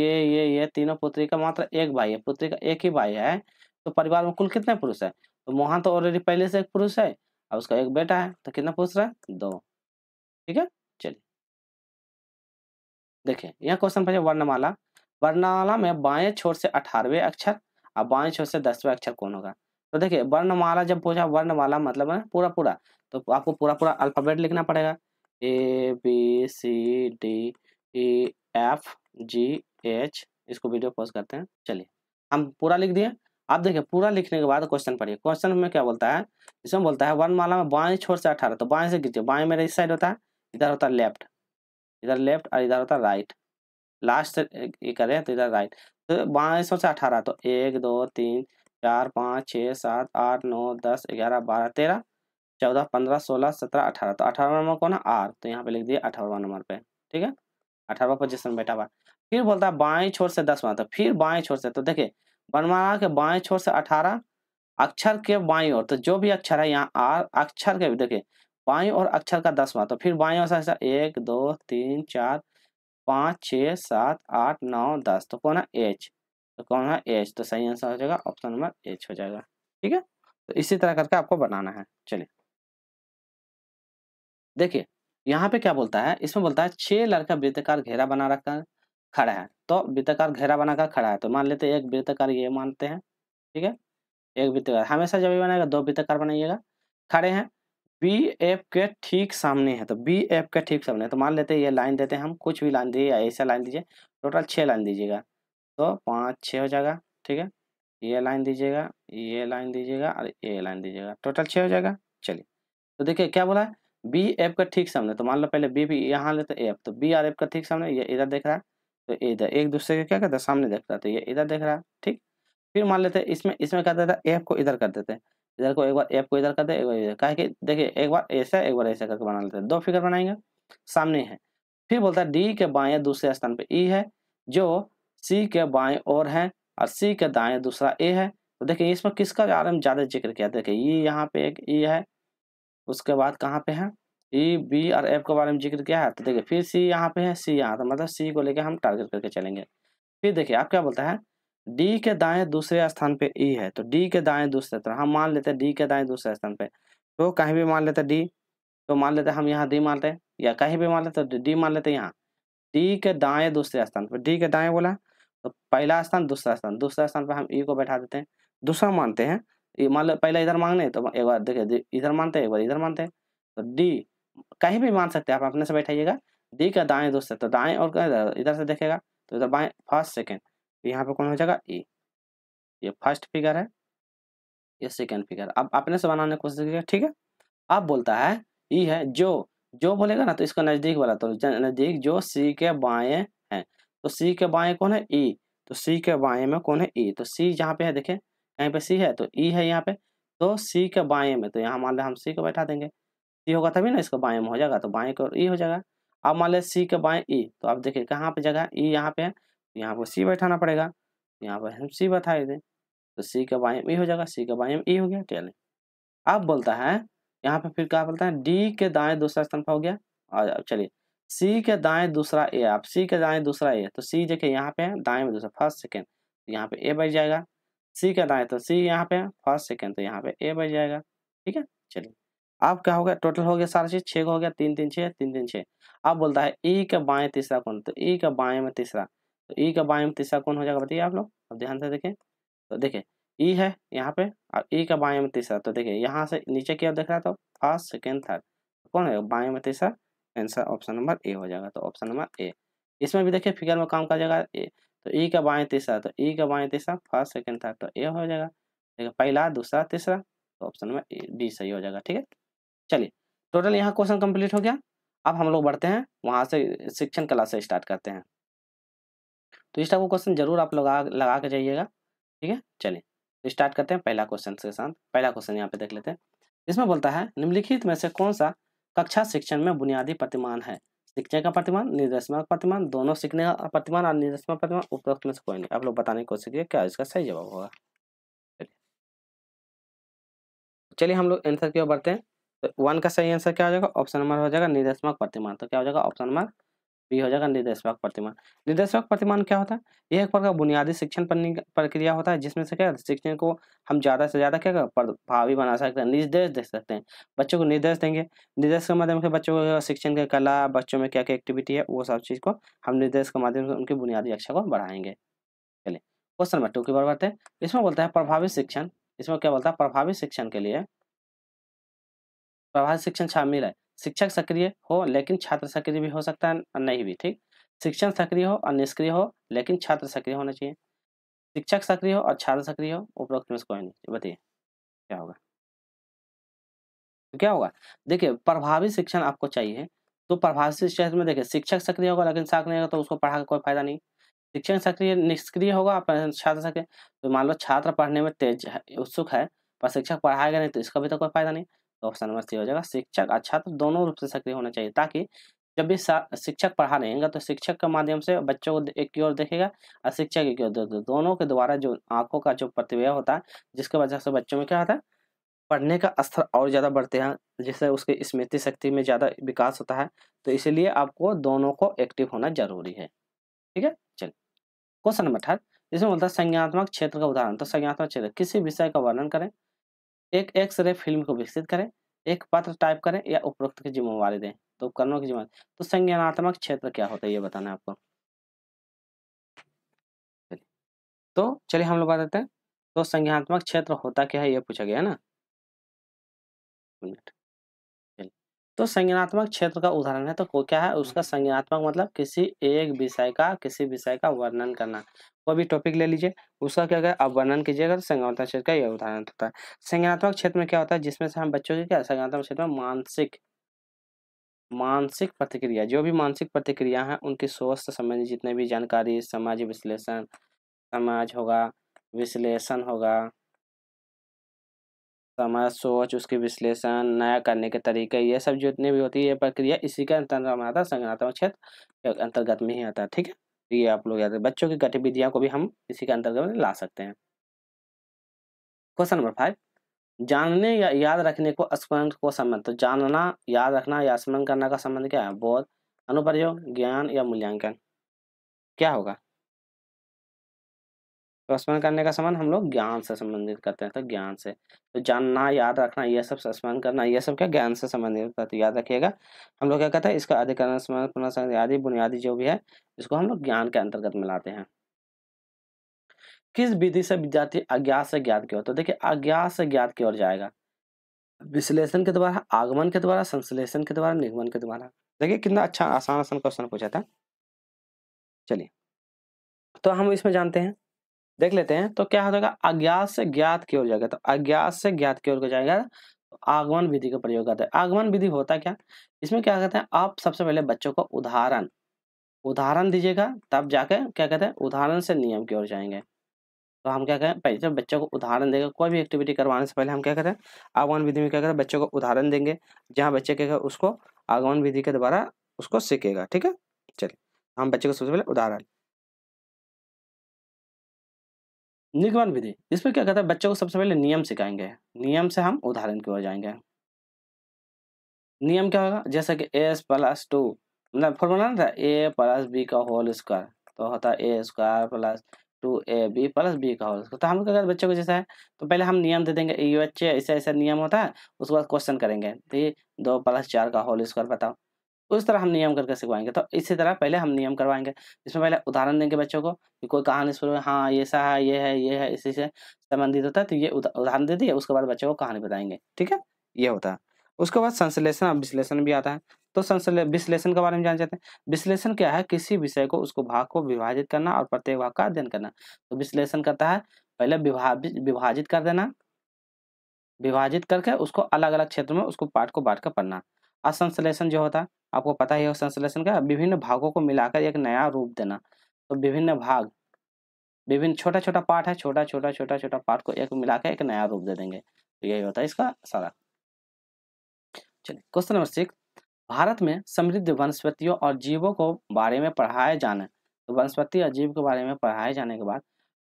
ये तीनों पुत्री का मात्र एक भाई है, पुत्री का एक ही भाई है, तो परिवार में कुल कितने पुरुष है? तो मोहन तो ऑलरेडी पहले से एक पुरुष है, और उसका एक बेटा है, तो कितना पुरुष है 2। ठीक है, चलिए देखिए यहाँ क्वेश्चन पूछे वर्णमाला, वर्णमाला में बाएं छोर से 18वें अक्षर और बाएं छोर से 10वें अक्षर कौन होगा? तो देखिए वर्णमाला जब पूछा, वर्णमाला मतलब है पूरा पूरा, तो आपको पूरा पूरा अल्फाबेट लिखना पड़ेगा, ABCDEFGH। इसको वीडियो पॉज करते हैं। चलिए हम पूरा लिख दिए। आप देखिए पूरा लिखने के बाद क्वेश्चन पढ़िए, क्वेश्चन में क्या बोलता है, इसमें बोलता है वर्णमाला में बाएं छोर से 18, तो बाएं से कीजिए, बाएं मेरे इस साइड होता है, इधर होता है लेफ्ट, इधर लेफ्ट और इधर होता है राइट, लास्ट ये करें तो इधर राइट, तो बाएं से 18, तो 1 2 3 4 5 6 7 8 9 10 11 12 13 14 15 16 17 18, तो 18वां नंबर कौन है आर, तो यहाँ पे लिख दिए 18वां नंबर पे। ठीक है, 18वां पोजीशन बैठा हुआ। फिर बोलता है बाएं छोर से 10वां, तो फिर बाएं छोर से, तो देखिए वर्णमाला के बाएं छोर से 18 अक्षर के बाईं ओर, तो जो भी अक्षर है यहाँ आर अक्षर के देखिए बाईं और अक्षर का 10वां, तो फिर बाईं ओर से 1 2 3 4 5 6 7 8 9 10, तो कौन है एच, तो कौन है एच, तो सही आंसर हो जाएगा ऑप्शन नंबर एच हो जाएगा। ठीक है, तो इसी तरह करके आपको बनाना है। चलिए देखिए यहाँ पे क्या बोलता है, इसमें बोलता है 6 लड़का वृत्ताकार घेरा बना रखा खड़ा है, तो वृत्ताकार घेरा बनाकर खड़ा है, तो मान लेते हैं एक वृत्ताकार ये मानते हैं। ठीक है, एक वृत्ताकार हमेशा जब भी बनाएगा 2 वृत्ताकार बनाइएगा, खड़े हैं, बी एफ के ठीक सामने है, तो बी एफ के ठीक सामने, तो मान लेते हैं ये लाइन देते हैं हम, कुछ भी लाइन दिए या ऐसा लाइन दीजिए, टोटल 6 लाइन दीजिएगा, तो 5 6 हो जाएगा। ठीक है, ये लाइन दीजिएगा, ये लाइन दीजिएगा और ये लाइन दीजिएगा, टोटल 6 हो जाएगा। चलिए तो देखिए क्या बोला है, बी एफ का ठीक सामने, तो मान लो पहले बी भी यहाँ लेते एफ, तो बी और एफ का ठीक सामने, ये इधर देख रहा है, तो इधर एक दूसरे के क्या करता है सामने देख रहा है, तो ये इधर देख रहा है। ठीक, फिर मान लेते हैं इसमें क्या देता है एफ को इधर कर देते हैं, इधर को एक बार एफ को इधर कर दे, एक बार इधर, काहे कि देखिए एक बार ऐसा करके बना लेते हैं, 2 फिगर बनाएंगे सामने है। फिर बोलता है डी के बाएं दूसरे स्थान पे ई है, जो सी के बाएं और है, और सी के दाएं दूसरा ए है। तो देखिए इसमें किसका ज्यादा जिक्र किया, देखिए ये यहाँ पे एक ई है, उसके बाद कहाँ पे है ई बी और एफ के बारे में जिक्र किया है, तो देखिए फिर सी यहाँ पे है, सी यहाँ, तो मतलब सी को लेकर हम टारगेट करके चलेंगे। फिर देखिए आप क्या बोलता है, डी के दाएं दूसरे स्थान पे ई है, तो डी के दाएं दूसरे स्थान हम मान लेते हैं, डी के दाएं दूसरे स्थान पे, तो कहीं भी मान लेते डी, तो मान लेते हम यहाँ डी मानते हैं, या कहीं भी मान लेते डी मान लेते यहाँ, डी के दाएं दूसरे स्थान पे, डी के दाएं बोला, तो पहला स्थान दूसरा स्थान, दूसरा स्थान पे हम ई को बैठा देते हैं, दूसरा मानते हैं, ये मान लो पहले इधर मांगने, तो एक बार देखिए इधर मानते हैं, एक बार इधर मानते हैं, तो डी कहीं भी मान सकते हैं, आप अपने से बैठाइएगा, डी का दाएं दूसरे, तो दाएं और इधर से देखेगा, तो इधर बाएं फर्स्ट सेकेंड, यहाँ पे कौन हो जाएगा ई, ये फर्स्ट फिगर है, ये सेकेंड फिगर, अब अपने से बनाने की कोशिश कीजिए। ठीक है, अब बोलता है ई है, जो बोलेगा ना तो इसका नजदीक वाला, तो नजदीक जो सी के बाएं है, तो सी के बाएं कौन है ई, तो सी के बाएं में कौन है ई, तो सी जहाँ पे है देखे कहीं पे सी है, तो ई है यहाँ पे, तो सी के बाएं में, तो यहाँ मान ले हम सी को बैठा देंगे, सी होगा तभी ना इसका बाएं में हो जाएगा, तो बाएं को ई हो जाएगा। अब मान ले सी के बाएं ई, तो आप देखिए कहाँ पे जगह ई यहाँ पे है, यहाँ पे सी बैठाना पड़ेगा, यहाँ पर हम सी बैठा दें, तो सी के बाएं में ई हो जाएगा, सी के बाएं में ई हो गया। चलिए अब बोलता है यहाँ पे फिर क्या बोलता है, डी के दाएं दूसरा स्थान पर हो गया, और अब चलिए सी के दाएं दूसरा ए, आप सी के दाएं दूसरा ए, तो सी देखिए यहाँ पे है दाएं में दूसरा फर्स्ट सेकेंड, यहाँ पे ए बैठ जाएगा, सी का दाएं तो सी यहाँ पे है, फर्स्ट सेकंड तो यहाँ पे ए बच जाएगा। ठीक है, चलिए अब क्या हो गया, टोटल हो गया सारा चीज 6 हो गया, 3 3 6 3 3 6। अब बोलता है ई का बाएं तीसरा कौन, तो ई का बाएं में तीसरा, तो ई का बाएं में तीसरा कौन हो जाएगा बताइए आप लोग। अब ध्यान से देखें, तो देखिए ई है यहाँ पे और ई का बाएं में तीसरा, तो देखिए यहाँ से नीचे क्या देख रहा था, फर्स्ट सेकंड थर्ड, कौन है बाएं में तीसरा, आंसर ऑप्शन नंबर ए हो जाएगा। तो ऑप्शन नंबर ए, इसमें भी देखिए फिगर में काम कर जाएगा ए, तो ई का बाएं तीसरा, तो ई का बाएं तीसरा फर्स्ट सेकंड थर्ड, तो ए हो जाएगा। देखिए पहला दूसरा तीसरा, तो ऑप्शन नंबर ए बी सही हो जाएगा। ठीक है, चलिए टोटल यहाँ क्वेश्चन कंप्लीट हो गया। अब हम लोग बढ़ते हैं वहां से शिक्षण क्लास से स्टार्ट करते हैं। तो इस टाइप का क्वेश्चन जरूर आप लगा के जाइएगा। ठीक है, चलिए तो स्टार्ट करते हैं पहला क्वेश्चन के साथ। पहला क्वेश्चन यहाँ पे देख लेते हैं। इसमें बोलता है निम्नलिखित में से कौन सा कक्षा शिक्षण में बुनियादी प्रतिमान है। सीखने का प्रतिमान, निर्देशात्मक प्रतिमान, दोनों सीखने का प्रतिमान और निर्देशात्मक प्रतिमान, उपरोक्त में से कोई नहीं। आप लोग बताने की कोशिश कीजिए क्या इसका सही जवाब होगा। चलिए हम लोग आंसर की ओर बढ़ते हैं। तो 1 का सही आंसर क्या हो जाएगा, ऑप्शन नंबर हो जाएगा निर्देशात्मक प्रतिमान। तो क्या हो जाएगा, ऑप्शन नंबर बी हो जाएगा निर्देशात्मक प्रतिमान। निर्देशात्मक प्रतिमान क्या होता है, यह एक प्रकार का बुनियादी शिक्षण प्रक्रिया होता है जिसमें से क्या शिक्षण को हम ज्यादा से ज्यादा क्या प्रभावी बना सकते हैं, निर्देश दे सकते हैं। बच्चों को निर्देश देंगे, निर्देश के माध्यम से बच्चों को शिक्षण की कला, बच्चों में क्या क्या एक्टिविटी है वो सब चीज को हम निर्देश के माध्यम से उनकी बुनियादी शिक्षा को बढ़ाएंगे। चलिए क्वेश्चन नंबर 2 की बार बढ़ते हैं। इसमें बोलता है प्रभावी शिक्षण, इसमें क्या बोलता है प्रभावी शिक्षण के लिए प्रभावी शिक्षण शामिल है शिक्षक सक्रिय हो लेकिन छात्र सक्रिय भी हो सकता है और नहीं भी। ठीक, शिक्षण सक्रिय हो और निष्क्रिय हो लेकिन छात्र सक्रिय होना चाहिए। शिक्षक सक्रिय हो और छात्र सक्रिय हो, उपरोक्त में से कोई नहीं। बताइए क्या होगा, तो क्या होगा। देखिए प्रभावी शिक्षण आपको चाहिए, तो प्रभावी शिक्षण में देखिए शिक्षक सक्रिय होगा लेकिन छात्र नहीं होगा तो उसको पढ़ा का कोई फायदा नहीं। शिक्षण सक्रिय निष्क्रिय होगा, छात्र सक्रिय, तो मान लो छात्र पढ़ने में तेज है, उत्सुक है, पर शिक्षक पढ़ाएगा नहीं तो इसका भी तो कोई फायदा नहीं। तो ऑप्शन नंबर सी हो जाएगा, शिक्षक और छात्र दोनों रूप से सक्रिय होना चाहिए, ताकि जब भी शिक्षक पढ़ा रहेगा तो शिक्षक के माध्यम से बच्चों को एक की ओर देखेगा और शिक्षक एक की ओर, दोनों के द्वारा जो आंखों का जो प्रतिव्यय होता है जिसके वजह से बच्चों में क्या होता है पढ़ने का स्तर और ज्यादा बढ़ते हैं, जिससे उसकी स्मृति शक्ति में ज्यादा विकास होता है। तो इसीलिए आपको दोनों को एक्टिव होना जरूरी है। ठीक है, चलिए क्वेश्चन नंबर 18, इसमें बोलता है संज्ञानात्मक क्षेत्र का उदाहरण। तो संज्ञानात्मक क्षेत्र किसी विषय का वर्णन करें, एक एक्स-रे फिल्म को विकसित करें, एक पत्र टाइप करें या उपरोक्त की जिम्मेवारी दें। तो उपकरणों की जिम्मेवारी, तो संज्ञानात्मक क्षेत्र क्या होता है ये बताना है आपको। चलिए तो चलिए हम लोग बात करते हैं। तो संज्ञानात्मक क्षेत्र होता क्या है ये पूछा गया है ना। मिनट, चलिए तो संज्ञानात्मक क्षेत्र का उदाहरण है तो क्या है उसका संज्ञानात्मक मतलब किसी विषय का वर्णन करना। कोई भी टॉपिक ले लीजिए, उसका क्या आप वर्णन कीजिएगा तो संज्ञानात्मक क्षेत्र का यह उदाहरण होता है। संज्ञानात्मक क्षेत्र में क्या होता है जिसमें से हम बच्चों की क्या संज्ञानात्मक क्षेत्र में मानसिक प्रतिक्रिया, जो भी मानसिक प्रतिक्रिया है उनकी सोच से संबंधित जितने भी जानकारी, समाज विश्लेषण, समाज होगा, विश्लेषण होगा, समाज सोच, उसके विश्लेषण, नया करने के तरीके, ये सब जितनी भी होती है ये प्रक्रिया इसी के अंतर्गत में आता है, संज्ञानात्मक क्षेत्र के अंतर्गत में ही आता है। ठीक है, ये आप लोग याद है, बच्चों की गतिविधियों को भी हम इसी के अंतर्गत में ला सकते हैं। क्वेश्चन नंबर 5, जानने या याद रखने को स्मरण को संबंध। तो जानना, याद रखना या स्मरण करना का संबंध क्या है, बोध, अनुप्रयोग, ज्ञान या मूल्यांकन, क्या होगा। तो स्मरण करने का संबंध हम लोग ज्ञान से संबंधित करते हैं, तो ज्ञान से। तो जानना, याद रखना, ये सब स्मरण करना, ये सब क्या ज्ञान से संबंधित होता है। तो याद रखिएगा हम लोग क्या कहते हैं इसका अधिकरण, स्मरण, पुनः आदि बुनियादी जो भी है इसको हम लोग ज्ञान के अंतर्गत में लाते हैं। किस विधि से विद्यार्थी अज्ञात से ज्ञात की ओर, तो देखिए अज्ञात से ज्ञात की ओर जाएगा, विश्लेषण के द्वारा, आगमन के द्वारा, संश्लेषण के द्वारा, निगमन के द्वारा। देखिए कितना अच्छा आसान आसान क्वेश्चन पूछा था। चलिए तो हम इसमें जानते हैं, देख लेते हैं। तो क्या हो जाएगा, अज्ञात से ज्ञात की ओर जाएगा, तो अज्ञात से ज्ञात की ओर को जाएगा तो आगमन विधि का प्रयोग करते हैं। आगमन विधि होता क्या, इसमें क्या कहते हैं आप सबसे पहले बच्चों को उदाहरण दीजिएगा, तब जाके क्या कहते हैं उदाहरण से नियम की ओर जाएंगे। तो हम क्या करें, पहले जब बच्चों को उदाहरण देंगे, कोई भी एक्टिविटी करवाने से पहले हम क्या करें आगमन विधि में क्या करें बच्चों को उदाहरण देंगे, जहाँ बच्चे क्या उसको आगमन विधि के द्वारा उसको सीखेगा। ठीक है, चलिए हम बच्चे को सबसे पहले उदाहरण। निगमन विधि, इसमें क्या कहता है बच्चों को सबसे पहले नियम सिखाएंगे, नियम से हम उदाहरण की ओर जाएंगे। नियम क्या होगा, जैसे कि a+2 मतलब फॉर्मूला ना था a+b का होल स्क्वायर, तो होता है a² + 2ab प्लस बी का होल स्क्वायर। तो हम क्या करते बच्चों को जैसा है तो पहले हम नियम दे देंगे, ये बच्चे ऐसा ऐसा नियम होता है, उसके बाद क्वेश्चन करेंगे, तो ये 2 + 4 का होल स्क्वायर बताओ। उस तरह हम नियम करके सिखवाएंगे। तो इसी तरह पहले हम नियम करवाएंगे, इसमें पहले उदाहरण देंगे बच्चों को कि कोई कहानी शुरू में, हाँ ये ऐसा है, ये है, इसी से संबंधित होता है, तो ये उदाहरण दे दिए, उसके बाद बच्चों को कहानी बताएंगे। ठीक है, ये होता है। उसके बाद संश्लेषण और विश्लेषण भी आता है। तो विश्लेषण के बारे में जान जाते हैं। विश्लेषण क्या है? किसी विषय को, उसको भाग को विभाजित करना और प्रत्येक भाग का अध्ययन करना। तो विश्लेषण करता है पहले विभाजित कर देना, विभाजित करके उसको अलग अलग क्षेत्रों में उसको पार्ट को बांट कर पढ़ना। और संश्लेषण जो होता है आपको पता ही है, संश्लेषण का विभिन्न भागों को मिलाकर एक नया रूप देना। तो विभिन्न भाग, विभिन्न छोटा छोटा पार्ट है, छोटा छोटा छोटा छोटा पार्ट को एक मिलाकर एक नया रूप दे देंगे। तो यही होता है इसका सारा। चलिए क्वेश्चन नंबर 6, भारत में समृद्ध वनस्पतियों और जीवों को बारे में पढ़ाए जाने, तो वनस्पति और जीव के बारे में पढ़ाए जाने के बाद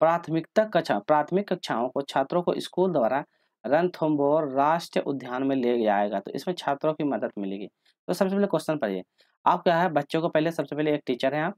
प्राथमिक कक्षाओं को छात्रों को स्कूल द्वारा रणथंभौर राष्ट्रीय उद्यान में ले जाएगा। तो इसमें छात्रों की मदद मिलेगी। तो सबसे पहले क्वेश्चन पढ़िए। आप क्या है बच्चों को पहले, सबसे पहले एक टीचर हैं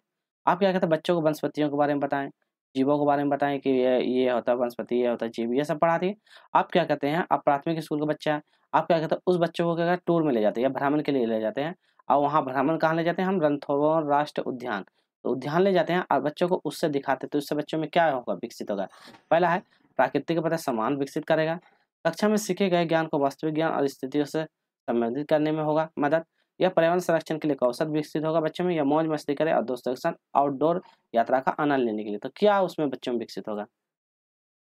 आप क्या कहते हैं बच्चों को वनस्पतियों के बारे में बताएं, जीवों के बारे में बताएं कि ये होता है वनस्पति, ये होता है जीव, ये सब पढ़ा दिए। आप क्या कहते हैं, आप प्राथमिक स्कूल का बच्चा है, आप क्या कहते हैं उस बच्चों को क्या टूर में ले जाते हैं या भ्रमण के लिए ले जाते हैं। और वहाँ भ्रमण कहाँ ले जाते हैं हम? रणथंभौर राष्ट्रीय उद्यान। तो उद्यान ले जाते हैं और बच्चों को उससे दिखाते हैं। तो उससे बच्चों में क्या होगा? विकसित होगा। पहला है प्राकृतिक पता समान विकसित करेगा। कक्षा में सीखे गए ज्ञान को वास्तविक ज्ञान और स्थितियों से संबंधित करने में होगा मदद। यह पर्यावरण संरक्षण के लिए कौशल विकसित होगा बच्चों में, या मौज मस्ती करे और दोस्तों के साथ आउटडोर यात्रा का आनंद लेने के लिए। तो क्या उसमें बच्चों में विकसित होगा?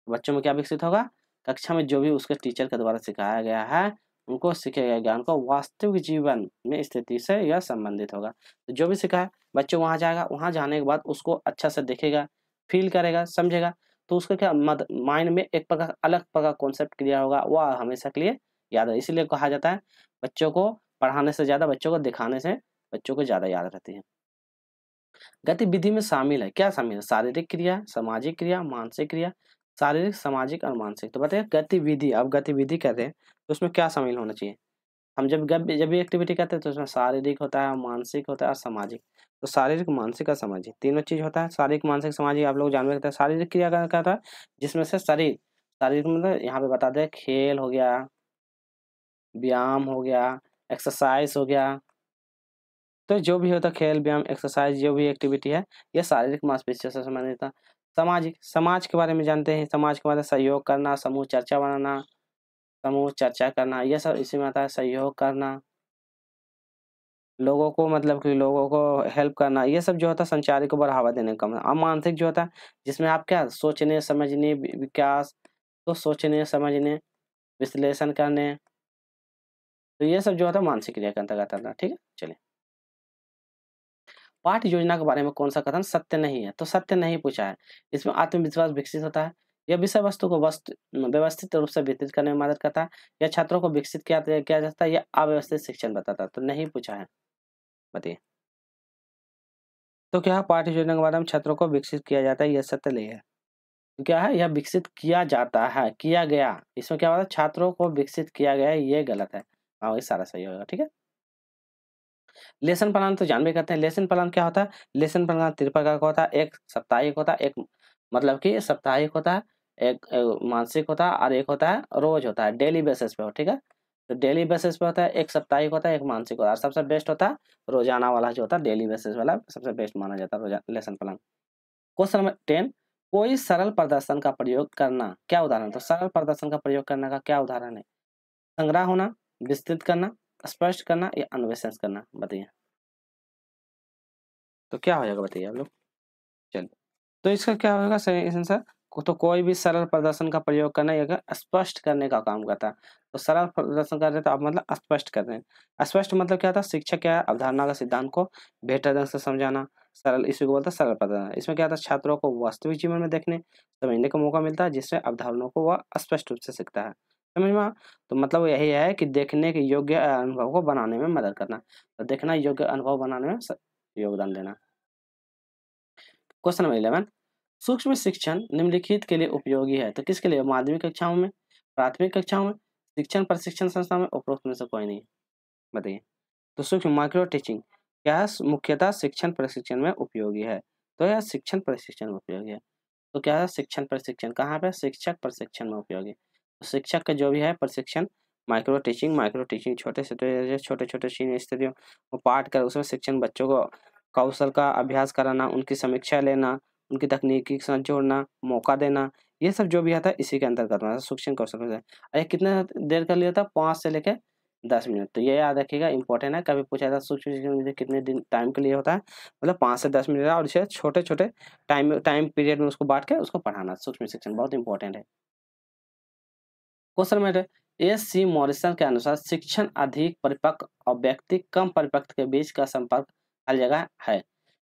बच्चों में क्या विकसित होगा? कक्षा में जो भी उसके टीचर के द्वारा सिखाया गया है, उनको सीखे गए ज्ञान को वास्तविक जीवन में स्थिति से यह संबंधित होगा। तो जो भी सीखा है बच्चों वहाँ जाएगा, वहाँ जाने के बाद उसको अच्छा से देखेगा, फील करेगा, समझेगा। तो उसका क्या माइंड में एक प्रकार अलग प्रकार कॉन्सेप्ट क्लियर होगा, वह हमेशा के लिए याद है। इसीलिए कहा जाता है बच्चों को पढ़ाने से ज़्यादा बच्चों को दिखाने से बच्चों को ज़्यादा याद रहती है। गतिविधि में शामिल है, क्या शामिल है? शारीरिक क्रिया, सामाजिक क्रिया, मानसिक क्रिया। शारीरिक, सामाजिक और मानसिक। तो बताइए गतिविधि, अब गतिविधि कर रहे हैं तो उसमें क्या शामिल होना चाहिए? हम जब भी एक्टिविटी करते हैं तो उसमें शारीरिक होता है, मानसिक होता है और सामाजिक। तो शारीरिक, मानसिक और सामाजिक तीनों चीज होता है। शारीरिक, मानसिक, सामाजिक आप लोग जानते हैं। शारीरिक क्रिया का क्या होता है? जिसमें से शरीर, शारीरिक मतलब यहाँ पे बता दें खेल हो गया, व्यायाम हो गया, एक्सरसाइज हो गया। तो जो भी होता है खेल, व्यायाम, एक्सरसाइज, जो भी एक्टिविटी है ये शारीरिक मांसपेशियों से संबंधित है। सामाजिक, समाज के बारे में जानते हैं। समाज के बारे में सहयोग करना, समूह चर्चा बनाना, समूह चर्चा करना, ये सब इसी में आता है। सहयोग करना, लोगों को मतलब कि लोगों को हेल्प करना, ये सब जो होता है संचारी को बढ़ावा देने का काम है। अब मानसिक जो होता है जिसमें आप क्या सोचने समझने विकास, तो सोचने समझने विश्लेषण करने, तो ये सब जो होता है मानसिक क्रिया के अंतर्गत आता है। ठीक है, चलिए पाठ्य योजना के बारे में कौन सा कथन सत्य नहीं है? तो सत्य नहीं पूछा है। इसमें आत्मविश्वास विकसित होता है, यह विषय वस्तु को व्यवस्थित रूप से वितरित करने में मदद करता है, यह छात्रों को विकसित किया जाता है, यह अव्यवस्थित शिक्षण बताता है। तो नहीं पूछा है, बताइए। तो क्या है पाठ्य योजना के बारे में छात्रों को विकसित किया जाता है, यह सत्य नहीं है। तो क्या है? यह विकसित किया जाता है, किया गया। इसमें क्या होता है? छात्रों को विकसित किया गया है, ये गलत है। हाँ वही सारा सही होगा। ठीक है, लेसन प्लान तो जान भी करते हैं। लेसन प्लान क्या होता है? लेसन प्लान 3 प्रकार का होता है। एक साप्ताहिक होता है, एक मतलब कि साप्ताहिक होता है, एक मासिक होता है और एक होता है रोज होता है, डेली बेसिस पे हो। ठीक है, तो डेली बेसिस पे होता है, एक साप्ताहिक होता है, एक मानसिक होता है। सबसे बेस्ट होता है रोजाना वाला जो होता है, डेली बेसिस वाला सबसे बेस्ट माना जाता है लेसन प्लान। क्वेश्चन नंबर 10, कोई सरल प्रदर्शन का प्रयोग करना, क्या उदाहरण? तो सरल प्रदर्शन का प्रयोग करने का क्या उदाहरण है? संग्रह होना, विस्तृत करना, स्पष्ट करना या अन्वेषण करना, बताइए। तो क्या हो जाएगा बताइए आप लोग। चलिए, तो इसका क्या होगा सही आंसर? तो कोई भी सरल प्रदर्शन का प्रयोग करना या स्पष्ट करने का काम करता है। तो सरल प्रदर्शन कर रहे हैं तो आप मतलब स्पष्ट कर रहे हैं। स्पष्ट मतलब क्या था? शिक्षक क्या है अवधारणा का सिद्धांत को बेहतर ढंग से समझाना। सरल इसी को बोलते हैं सरल प्रदर्शन। इसमें क्या था? छात्रों को वास्तविक जीवन में देखने समझने का मौका मिलता है, जिससे अवधारणाओं को वह स्पष्ट रूप से सीखता है। समझ में? तो मतलब यही है कि देखने के योग्य अनुभव को बनाने में मदद करना। तो देखना योग्य अनुभव बनाने में योगदान देना। क्वेश्चन नंबर 11, सूक्ष्म शिक्षण निम्नलिखित के लिए उपयोगी है। तो किसके लिए? माध्यमिक कक्षाओं में, प्राथमिक कक्षाओं में, शिक्षण प्रशिक्षण संस्था में, उपरोक्त में से कोई नहीं, बताइए। तो सूक्ष्म माइक्रो टीचिंग क्या है? मुख्यतः शिक्षण प्रशिक्षण में उपयोगी है। तो यह शिक्षण प्रशिक्षण में उपयोगी है। तो क्या है, शिक्षण प्रशिक्षण कहाँ पे, शिक्षक प्रशिक्षण में उपयोगी। तो शिक्षक का जो भी है प्रशिक्षण, माइक्रो टीचिंग छोटे छोटे सीनियर स्टूडियो को पाठ कर उसमें शिक्षण, बच्चों को कौशल का अभ्यास कराना, उनकी समीक्षा लेना, उनकी तकनीकी के साथ जोड़ना, मौका देना, ये सब जो भी आता है इसी के अंतर्गत आता है सूक्ष्म कौशल। ये कितना देर कर लिया था, 5 से लेकर 10 मिनट। तो ये याद रखिएगा, इंपॉर्टेंट है। कभी पूछा था सूक्ष्म शिक्षण कितने दिन टाइम के लिए होता है, मतलब 5 से 10 मिनट, और इसे छोटे छोटे टाइम पीरियड में उसको बांट के उसको पढ़ाना। सूक्ष्म शिक्षण बहुत इंपॉर्टेंट है। Question number SC. मॉरिसन के अनुसार शिक्षण अधिक परिपक्व और व्यक्ति कम परिपक्व के बीच का संपर्क हर जगह है।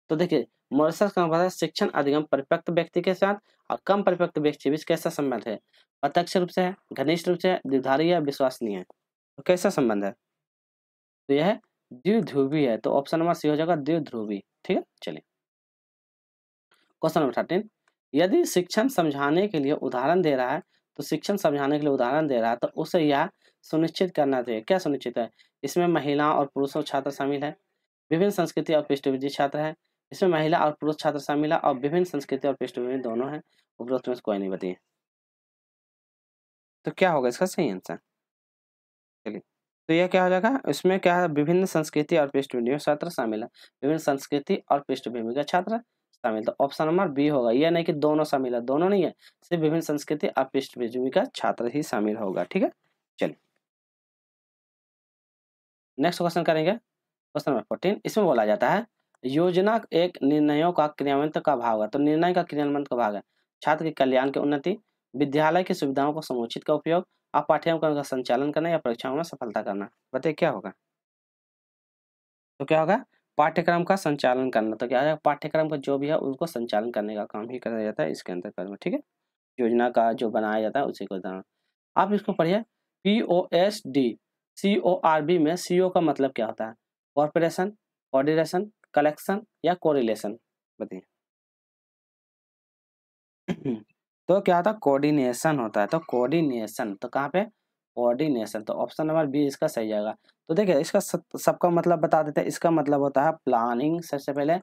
तो देखिए, मॉरिसन का मतलब शिक्षण अधिगम परिपक्व व्यक्ति के साथ और कम परिपक्व व्यक्ति के बीच कैसा संबंध है, प्रत्यक्ष रूप से है, घनिष्ठ रूप से है, द्विधारी या विश्वसनीय है। तो कैसा संबंध है, तो यह द्विध्रुवी है। तो ऑप्शन नंबर सी हो जाएगा द्विध्रुवी। ठीक है, चलिए क्वेश्चन नंबर 13, यदि शिक्षण समझाने के लिए उदाहरण दे रहा है, तो शिक्षण समझाने के लिए उदाहरण दे रहा है तो उसे यह सुनिश्चित करना चाहिए, क्या सुनिश्चित है, इसमें महिला और पुरुषों छात्र शामिल है, विभिन्न संस्कृति और पृष्ठभूमि छात्र है, इसमें महिला और पुरुष छात्र शामिल है, और विभिन्न संस्कृति और पृष्ठभूमि दोनों है, उपरोक्त में से कोई नहीं बताइए। तो क्या होगा इसका सही आंसर, चलिए तो यह क्या हो जाएगा, इसमें क्या है, विभिन्न संस्कृति और पृष्ठभूमि छात्र शामिल है, विभिन्न संस्कृति और पृष्ठभूमि का छात्र शामिल। तो ऑप्शन नंबर बी होगा, यह नहीं कि दोनों शामिल है, दोनों नहीं है, सिर्फ विभिन्न संस्कृति और पृष्ठभूमि का छात्र ही शामिल होगा। ठीक है, चलिए नेक्स्ट क्वेश्चन करेंगे। क्वेश्चन नंबर 14, इसमें बोला जाता है योजना एक निर्णयों का क्रियान्वयन का भाग है। तो निर्णय का क्रियान्वयन का भाग है छात्र के कल्याण की उन्नति, विद्यालय की सुविधाओं को समुचित का उपयोग, आप पाठ्यक्रम का संचालन करना या परीक्षाओं में सफलता करना। बताइए क्या होगा, तो क्या होगा, पाठ्यक्रम का संचालन करना। तो क्या है, पाठ्यक्रम का जो भी है उसको संचालन करने का काम ही करा जाता है इसके अंतर्गत में। ठीक है, योजना का जो बनाया जाता है उसी को बताना। आप इसको पढ़िए, POSD CORB में CO का मतलब क्या होता है, कॉर्पोरेशन, कोऑर्डिनेशन, कलेक्शन या कोरिलेशन। बताइए तो क्या होता है, कोऑर्डिनेशन होता है। तो कोऑर्डिनेशन, तो कहाँ पे, कोऑर्डिनेशन। तो ऑप्शन नंबर बी इसका सही जाएगा। तो देखिए इसका सबका मतलब बता देते हैं। इसका मतलब होता है प्लानिंग, सबसे पहले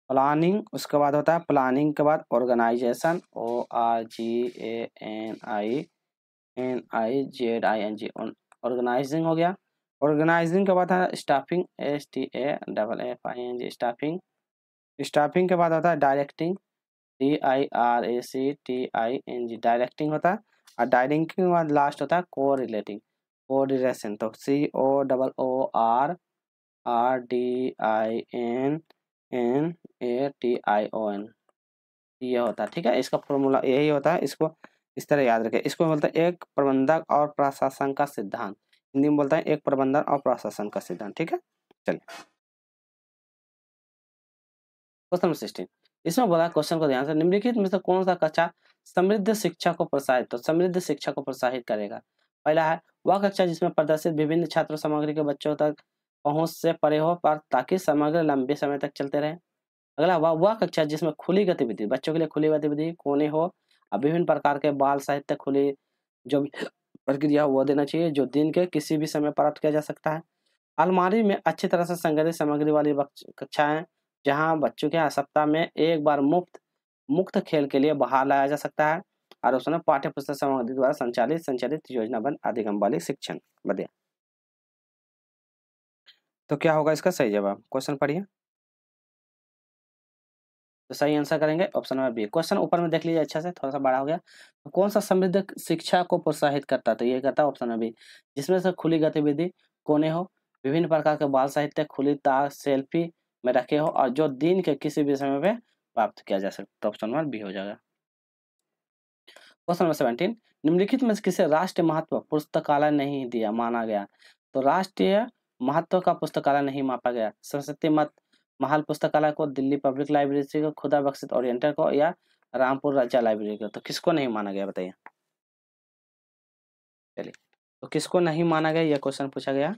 प्लानिंग, उसके बाद होता है प्लानिंग के बाद ऑर्गेनाइजेशन, ORGANIZING, ऑर्गेनाइजिंग हो गया। ऑर्गेनाइजिंग के बाद है स्टाफिंग, STAFFING, स्टाफिंग। स्टाफिंग के बाद होता है डायरेक्टिंग, DIRACTING, डायरेक्टिंग होता है। और डायरेक्टिंग के बाद लास्ट होता है कोरिलेटिंग, कोरिलेशन। तो CORRDINNATION ये होता है। ठीक है, इसका फॉर्मूला यही होता है, इसको इस तरह याद रखें। इसको बोलते हैं एक प्रबंधक और प्रशासन का सिद्धांत, हिंदी में बोलते हैं एक प्रबंधन और प्रशासन का सिद्धांत। ठीक है, चलिए क्वेश्चन नंबर 16, इसमें बोला, क्वेश्चन को ध्यान से, निम्नलिखित में से कौन सा कक्षा समृद्ध शिक्षा को प्रोत्साहित, तो समृद्ध शिक्षा को प्रोत्साहित करेगा। पहला है वह कक्षा जिसमें प्रदर्शित विभिन्न छात्र सामग्री के बच्चों तक पहुंच से परे हो पर ताकि समग्र लंबे समय तक चलते रहे। अगला वह कक्षा जिसमें खुली गतिविधि, बच्चों के लिए खुली गतिविधि कोने हो और विभिन्न प्रकार के बाल साहित्य खुली जो भी प्रक्रिया वो देना चाहिए, जो दिन के किसी भी समय प्राप्त किया जा सकता है। अलमारी में अच्छी तरह से संगठित सामग्री वाली कक्षाएं, जहां बच्चों के सप्ताह में एक बार मुक्त खेल के लिए बाहर लाया जा सकता है। और उसने पाठ्य पुस्तक सामग्री द्वारा संचालित योजनाबद्ध अधिगम वाली शिक्षण बढ़िया। तो क्या होगा इसका सही जवाब, क्वेश्चन पढ़िए। तो सही आंसर करेंगे ऑप्शन नंबर बी। क्वेश्चन ऊपर में देख लीजिए अच्छा से, थोड़ा सा बड़ा हो गया। तो कौन सा समृद्ध शिक्षा को प्रोत्साहित करता है, तो ये करता है ऑप्शन नंबर बी, जिसमें से खुली गतिविधि कोने हो, विभिन्न प्रकार के बाल साहित्य खुली तार सेल्फी में रखे हो और जो दिन के किसी भी समय पे प्राप्त किया जा सकता है। तो ऑप्शन नंबर बी हो जाएगा। क्वेश्चन नंबर 17, निम्नलिखित में से किसे राष्ट्रीय महत्व पुस्तकालय नहीं दिया माना गया। तो राष्ट्रीय महत्व का पुस्तकालय नहीं मापा गया। सरस्वती मत महल पुस्तकालय को, दिल्ली पब्लिक लाइब्रेरी को, खुदा बख्शित ओरिएंटल को या रामपुर राजा लाइब्रेरी को। तो किसको नहीं माना गया बताइए, चलिए तो किसको नहीं माना गया यह क्वेश्चन पूछा गया।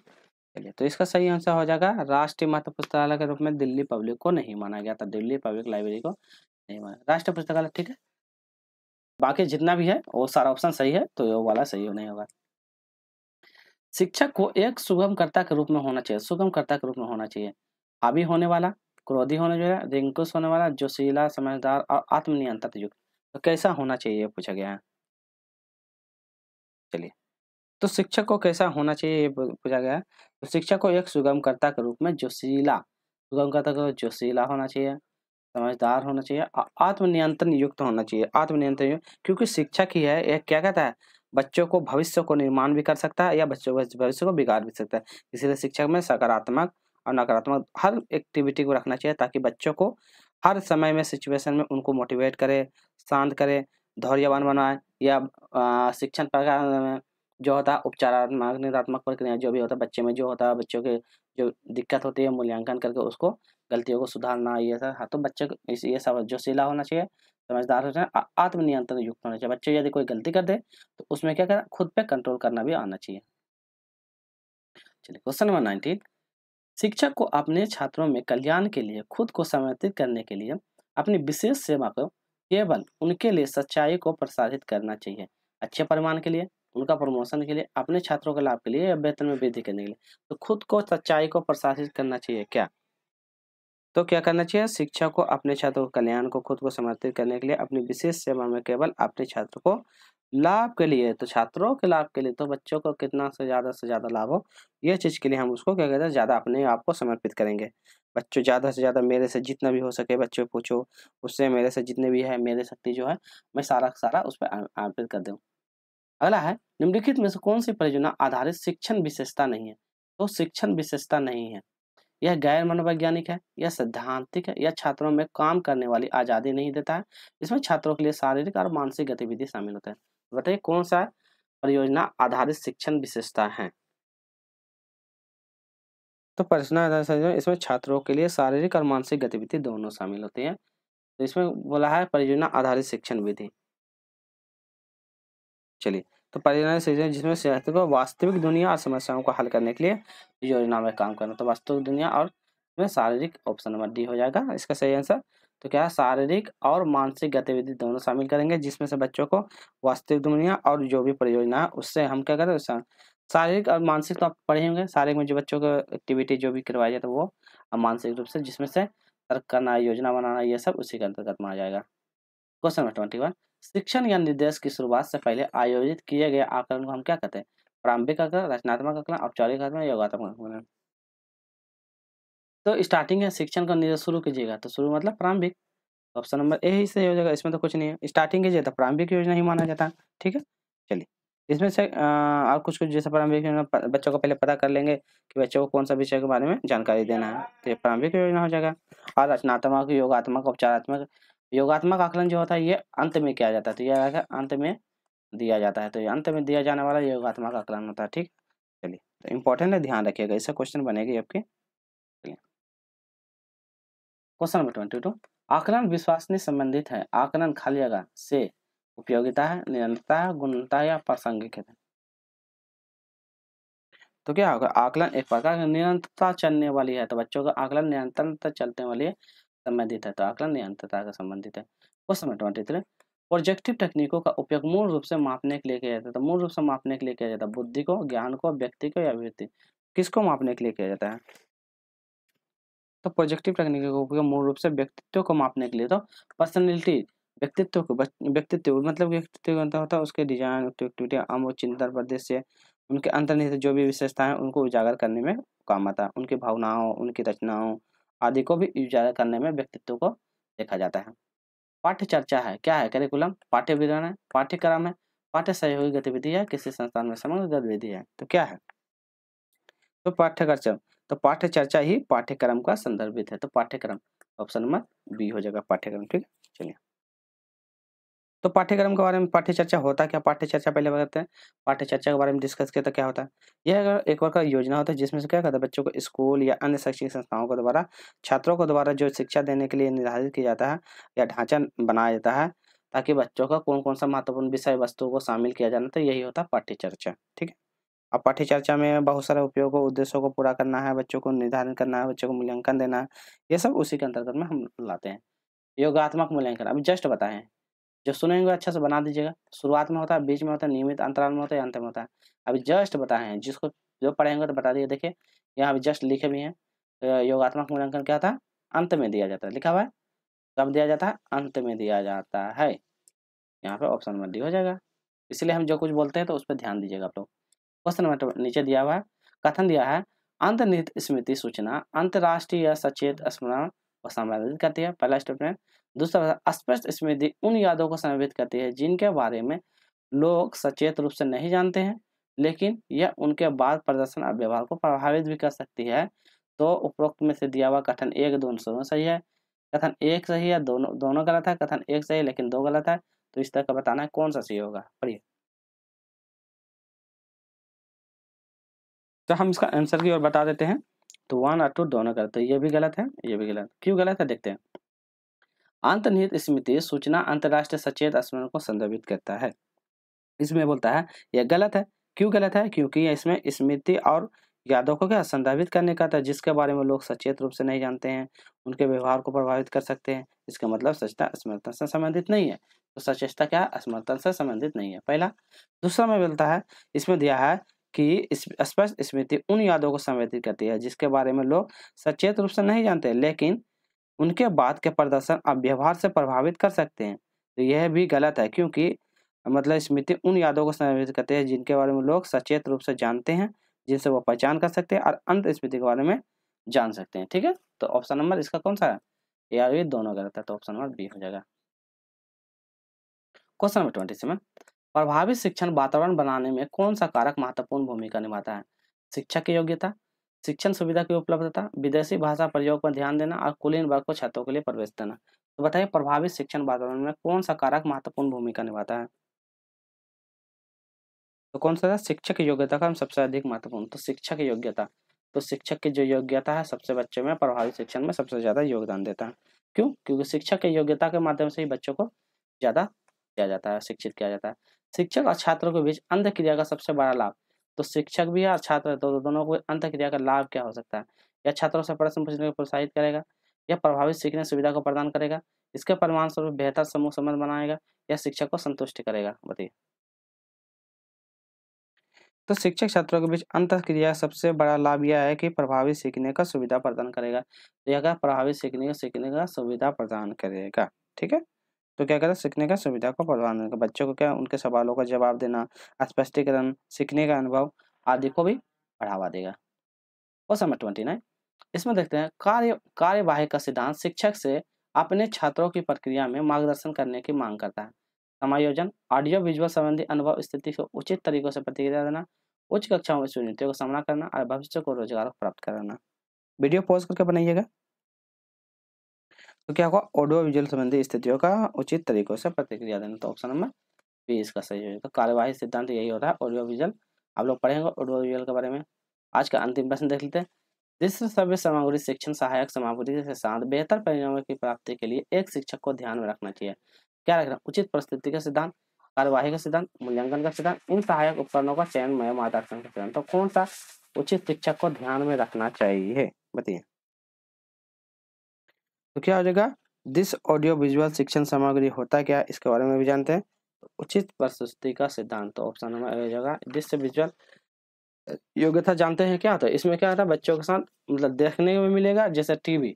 चलिए तो इसका सही आंसर हो जाएगा राष्ट्रीय महत्व पुस्तकालय के रूप में दिल्ली पब्लिक को नहीं माना गया था, दिल्ली पब्लिक लाइब्रेरी को नहीं माना। राष्ट्रीय पुस्तकालय ठीक है, बाकी जितना भी है वो सारा ऑप्शन सही है, तो ये वाला सही नहीं होगा। शिक्षक को एक सुगमकर्ता के रूप में होना चाहिए, सुगमकर्ता के रूप में होना चाहिए, हावी होने वाला, क्रोधी होना चाहिए, रिंकुश होने वाला, जोशीला, समझदार और आत्मनियंत्रित युक्त। तो कैसा होना चाहिए ये पूछा गया है। चलिए, तो शिक्षक को कैसा होना चाहिए ये पूछा गया है। तो शिक्षक को एक सुगमकर्ता के रूप में जोशीला, सुगमकर्ता को जोशीला होना चाहिए, समझदार होना चाहिए, आत्मनियंत्रण युक्त होना चाहिए, आत्मनियंत्रण युक्त, क्योंकि शिक्षक ही है एक क्या कहता है, बच्चों को भविष्य को निर्माण भी कर सकता है या बच्चों को भविष्य को बिगाड़ भी सकता है। इसीलिए शिक्षक में सकारात्मक और नकारात्मक हर एक्टिविटी को रखना चाहिए, ताकि बच्चों को हर समय में सिचुएशन में उनको मोटिवेट करे, शांत करे, धैर्यवान बनाए, या शिक्षण प्रकार में जो होता है उपचारात्मक निरात्मक प्रक्रिया जो भी होता है बच्चे में जो होता है, बच्चों के जो दिक्कत होती है मूल्यांकन करके उसको गलतियों को सुधारना, ये सब। हाँ, तो बच्चे को ये सब जोशीला होना चाहिए, समझदार होना चाहिए, आत्मनियंत्रण युक्त होना चाहिए। बच्चे यदि कोई गलती कर दे तो उसमें क्या करना, खुद पे कंट्रोल करना भी आना चाहिए। चलिए, क्वेश्चन नंबर 19, शिक्षक को अपने छात्रों में कल्याण के लिए खुद को समर्पित करने के लिए अपनी विशेष सेवा को केवल उनके लिए सच्चाई को प्रसारित करना चाहिए, अच्छे परिणाम के लिए, उनका प्रमोशन के लिए, अपने छात्रों के लाभ के लिए या वेतन में वृद्धि करने के लिए। तो खुद को सच्चाई को प्रसारित करना चाहिए क्या, तो क्या करना चाहिए, शिक्षक को अपने छात्रों के कल्याण को खुद को समर्पित करने के लिए अपनी विशेष सेवा में केवल अपने छात्रों को लाभ के लिए, तो छात्रों के लाभ के लिए, तो बच्चों को कितना से ज्यादा लाभ हो, ये चीज के लिए हम उसको क्या कहते हैं, ज्यादा अपने आप को समर्पित करेंगे। बच्चों ज्यादा से ज्यादा मेरे से जितना भी हो सके बच्चों पूछो, उससे मेरे से जितने भी है मेरे शक्ति जो है मैं सारा का सारा उस पर अर्पित कर दूं। अगला है, निम्नलिखित में से कौन सी परियोजना आधारित शिक्षण विशेषता नहीं है, तो शिक्षण विशेषता नहीं है, यह गैर मनोवैज्ञानिक है, यह सैद्धांतिक है, यह छात्रों में काम करने वाली आजादी नहीं देता है, इसमें छात्रों के लिए शारीरिक और मानसिक गतिविधि शामिल होता है। बताइए कौन सा परियोजना आधारित शिक्षण विशेषता है। तो परियोजना आधारित शिक्षण, इसमें छात्रों के लिए शारीरिक और मानसिक गतिविधि दोनों शामिल होती है। तो इसमें बोला है परियोजना आधारित शिक्षण विधि। चलिए, तो परियोजना शिक्षण जिसमें छात्र को वास्तविक दुनिया और समस्याओं को हल करने के लिए योजना में काम करना, तो वास्तविक दुनिया और में शारीरिक, ऑप्शन नंबर डी हो जाएगा इसका सही आंसर। तो क्या है, शारीरिक और मानसिक गतिविधि दोनों शामिल करेंगे, जिसमें से बच्चों को वास्तविक दुनिया और जो भी परियोजना है उससे हम क्या करें, शारीरिक और मानसिक तो आप पढ़े होंगे, शारीरिक में जो बच्चों को एक्टिविटी जो भी करवाई जाए तो वो, और मानसिक रूप से जिसमें से तर्क करना, योजना बनाना, ये सब उसी के अंतर्गत में आ जाएगा। क्वेश्चन नंबर 21, शिक्षण या निर्देश की शुरुआत से पहले आयोजित किए गए आकलन को हम क्या कहते हैं, प्रारंभिक आकलन, रचनात्मक आकलन, औपचारिक आकलन, योगात्मक आकलन। तो स्टार्टिंग है शिक्षण का निर्देश शुरू कीजिएगा तो शुरू मतलब प्रारंभिक, ऑप्शन नंबर ए ही सही हो जाएगा, इसमें तो कुछ नहीं है, स्टार्टिंग कीजिए तो प्रारंभिक योजना ही माना जाता है। ठीक है, चलिए, इसमें से और कुछ कुछ जैसे प्रारंभिक योजना बच्चों को पहले पता कर लेंगे कि बच्चों को कौन सा विषय के बारे में जानकारी देना है, तो ये प्रारंभिक योजना हो जाएगा। और रचनात्मक, योगात्मक, उपचारात्मक, योगात्मक आकलन जो होता है ये अंत में किया जाता है, तो यह अंत में दिया जाता है, तो ये अंत में दिया जाने वाला योगात्मक आकलन होता है। ठीक, चलिए, तो इम्पोर्टेंट है, ध्यान रखिएगा, इससे क्वेश्चन बनेगी आपके। क्वेश्चन नंबर 22, आकलन विश्वसनीय संबंधित है, आकलन खाली जगह से उपयोगिता है, निरंतरता है, गुणवत्ता है या प्रासंगिक है। तो क्या होगा, आकलन एक प्रकार की निरंतरता चलने वाली है, तो बच्चों का आकलन निरंतरता चलने वाली संबंधित है, तो आकलन निरंतरता का संबंधित है। क्वेश्चन नंबर 23, प्रोजेक्टिव तकनीकों का उपयोग मूल रूप से मापने के लिए किया जाता है, तो मूल रूप से मापने के लिए किया जाता है बुद्धि को, ज्ञान को, व्यक्ति को या अभिवृत्ति, किसको मापने के लिए किया जाता है। तो प्रोजेक्टिव टेक्निक का उपयोग मूल रूप से व्यक्तित्व को मापने के लिए, तो पर्सनैलिटी, व्यक्तित्व को, व्यक्तित्व मतलब व्यक्तित्व होता है उसके डिजाइन, एक्टिविटी, आम चिंतन प्रदेश, उनके अंतर्निहित जो भी विशेषताएं उनको उजागर करने में काम आता है, उनकी भावनाओं, उनकी रचनाओं आदि को भी उजागर करने में व्यक्तित्व को देखा जाता है। पाठ्य चर्चा है, क्या है, करिकुलम, पाठ्य विवरण है, पाठ्यक्रम है, पाठ्य सहयोगी गतिविधि है, किसी संस्थान में समग्र गतिविधि है, तो क्या है, तो पाठ्यक्रम, तो पाठ्य चर्चा ही पाठ्यक्रम का संदर्भित है, तो पाठ्यक्रम, ऑप्शन नंबर बी हो जाएगा पाठ्यक्रम। ठीक है, चलिए, तो पाठ्यक्रम के बारे में पाठ्य चर्चा होता क्या, पाठ्य चर्चा पहले बताते हैं, पाठ्य चर्चा के बारे में डिस्कस किया तो क्या होता है, यह अगर एक बार का योजना होता है जिसमें से क्या कहता है, बच्चों को स्कूल या अन्य शैक्षिक संस्थाओं के द्वारा छात्रों को द्वारा जो शिक्षा देने के लिए निर्धारित किया जाता है या ढांचा बनाया जाता है, ताकि बच्चों का कौन कौन सा महत्वपूर्ण विषय वस्तुओं को शामिल किया जाना, तो यही होता है पाठ्य चर्चा। ठीक है, अब पाठ्य चर्चा में बहुत सारे उपयोगों उद्देश्यों को पूरा करना है, बच्चों को निर्धारण करना है, बच्चों को मूल्यांकन देना है, ये सब उसी के अंतर्गत में हम लाते हैं। योगात्मक मूल्यांकन अभी जस्ट बताए हैं, जो सुनेंगे अच्छे से बना दीजिएगा, शुरुआत में होता है, बीच में होता है, नियमित अंतराल में होता है, अंत में होता है। अभी जस्ट बताए हैं, जिसको जो पढ़ेंगे तो बता दिए, देखिए यहाँ अभी जस्ट लिखे भी हैं। योगात्मक मूल्यांकन क्या था, अंत में दिया जाता है, लिखा हुआ है कब दिया जाता है, अंत में दिया जाता है। यहाँ पे ऑप्शन नंबर डी हो जाएगा। इसलिए हम जो कुछ बोलते हैं तो उस पर ध्यान दीजिएगा आप लोग। क्वेश्चन नंबर नीचे दिया हुआ है, कथन दिया है अंतर्निहित स्मृति सूचना अंतर्राष्ट्रीय या सचेत स्मरण को संवर्धित करती है, पहला स्टेटमेंट। दूसरा, स्पष्ट स्मृति उन यादों को संवर्धित करती है जिनके बारे में लोग सचेत रूप से नहीं जानते हैं, लेकिन यह उनके बाद प्रदर्शन और व्यवहार को प्रभावित भी कर सकती है। तो उपरोक्त में से दिया हुआ कथन एक दोनों सही है। कथन एक सही है, दोनों गलत है। कथन एक सही है लेकिन दो गलत है। तो इस तरह का बताना है कौन सा सही होगा, पढ़िए। तो हम इसका आंसर की ओर बता देते हैं। तो 1 और 2 दोनों गलत है, ये भी गलत है, ये भी गलत। क्यों गलत है देखते हैं। अंतर्निहित स्मृति सूचना अंतर्राष्ट्रीय सचेत स्मरण को संदर्भित करता है, इसमें बोलता है यह गलत है। क्यों गलत है, क्योंकि इसमें स्मृति और यादों को क्या संदर्भित करने का था जिसके बारे में लोग सचेत रूप से नहीं जानते हैं, उनके व्यवहार को प्रभावित कर सकते हैं। इसका मतलब सचेतता स्मृति से संबंधित नहीं है। तो सचेतता क्या स्मृति से संबंधित नहीं है, पहला। दूसरा में बोलता है, इसमें दिया है कि स्पष्ट स्मृति उन यादों को संवर्धित करती है जिसके बारे में लोग सचेत रूप से नहीं जानते, लेकिन उनके बाद के प्रदर्शन और व्यवहार से प्रभावित कर सकते हैं। तो यह भी गलत है, क्योंकि मतलब स्मृति उन यादों को संदर्भित करते हैं जिनके बारे में लोग सचेत रूप से जानते हैं, जिनसे वो पहचान कर सकते हैं और अंत स्मृति के बारे में जान सकते हैं। ठीक है, तो ऑप्शन नंबर इसका कौन सा है, यार ये दोनों गलत है, तो ऑप्शन नंबर बी हो जाएगा। क्वेश्चन नंबर 27, प्रभावित शिक्षण वातावरण बनाने में कौन सा कारक महत्वपूर्ण भूमिका निभाता है। शिक्षक की योग्यता, शिक्षण सुविधा की उपलब्धता, विदेशी भाषा प्रयोग पर ध्यान देना और कुलीन वर्ग को छात्रों के लिए प्रवेश देना। तो बताइए प्रभावित शिक्षण वातावरण में कौन सा कारक महत्वपूर्ण भूमिका निभाता है। तो कौन सा, शिक्षक की योग्यता का हम सबसे अधिक महत्वपूर्ण। तो शिक्षक की योग्यता, तो शिक्षक की जो योग्यता है सबसे बच्चे में प्रभावित शिक्षण में सबसे ज्यादा योगदान देता है। क्यों, क्योंकि शिक्षक की योग्यता के माध्यम से ही बच्चों को ज्यादा किया जाता है, शिक्षित किया जाता है। शिक्षक और छात्रों के बीच अंत क्रिया का सबसे बड़ा लाभ, तो शिक्षक भी है और छात्र है, तो दोनों को अंत क्रिया का लाभ क्या हो सकता है। या छात्रों से प्रश्न पूछने को प्रोत्साहित करेगा, या प्रभावित सीखने सुविधा को प्रदान करेगा, इसके परिणाम स्वरूप बेहतर समूह संबंध बनाएगा, या शिक्षक को संतुष्ट करेगा, बताइए। तो शिक्षक छात्रों के बीच अंतःक्रिया सबसे बड़ा लाभ यह है कि प्रभावित सीखने का सुविधा प्रदान करेगा। तो यह प्रभावित सीखने का सुविधा प्रदान करेगा। ठीक है, तो क्या करेगा, सीखने का सुविधा को प्रदान करेगा, बच्चों को क्या उनके सवालों का जवाब देना, स्पष्टीकरण, सीखने का अनुभव आदि को भी बढ़ावा देगा। क्वेश्चन नंबर 29, इसमें देखते हैं कार्यवाही का सिद्धांत शिक्षक से अपने छात्रों की प्रक्रिया में मार्गदर्शन करने की मांग करता है। समायोजन, ऑडियो विजुअल संबंधी अनुभव स्थिति को उचित तरीकों से प्रतिक्रिया देना, उच्च कक्षाओं में चुनौतियों का सामना करना और भविष्य को रोजगार प्राप्त कराना। वीडियो पॉज करके बनाइएगा। तो क्या होगा, ऑडियो विजुअल संबंधी स्थितियों का उचित तरीकों से प्रतिक्रिया देना। तो ऑप्शन नंबर बी इसका सही होगा। तो कार्यवाही सिद्धांत यही होता है, ऑडियो विजुअल। आप लोग पढ़ेंगे ऑडियो विजुअल के बारे में। आज का अंतिम प्रश्न देख लेते हैं। दृश्य श्रव्य सामग्री शिक्षण सहायक सामग्री के साथ बेहतर परिणामों की प्राप्ति के लिए एक शिक्षक को ध्यान में रखना चाहिए। क्या रखना, उचित परिस्थिति का सिद्धांत, कार्यवाही का सिद्धांत, मूल्यांकन का सिद्धांत, इन सहायक उपकरणों का चयन में मार्गदर्शन का सिद्धांत। तो कौन सा उचित शिक्षक को ध्यान में रखना चाहिए, बताइए। तो क्या हो जाएगा, दिस ऑडियो विजुअल शिक्षण सामग्री होता क्या, इसके बारे में भी जानते हैं। उचित प्रस्तुति का सिद्धांत, तो ऑप्शन नंबर ए होगा। दृश्य विजुअल योग्यता जानते हैं क्या, तो इसमें क्या होता है, बच्चों के साथ मतलब देखने में मिलेगा, जैसे टीवी,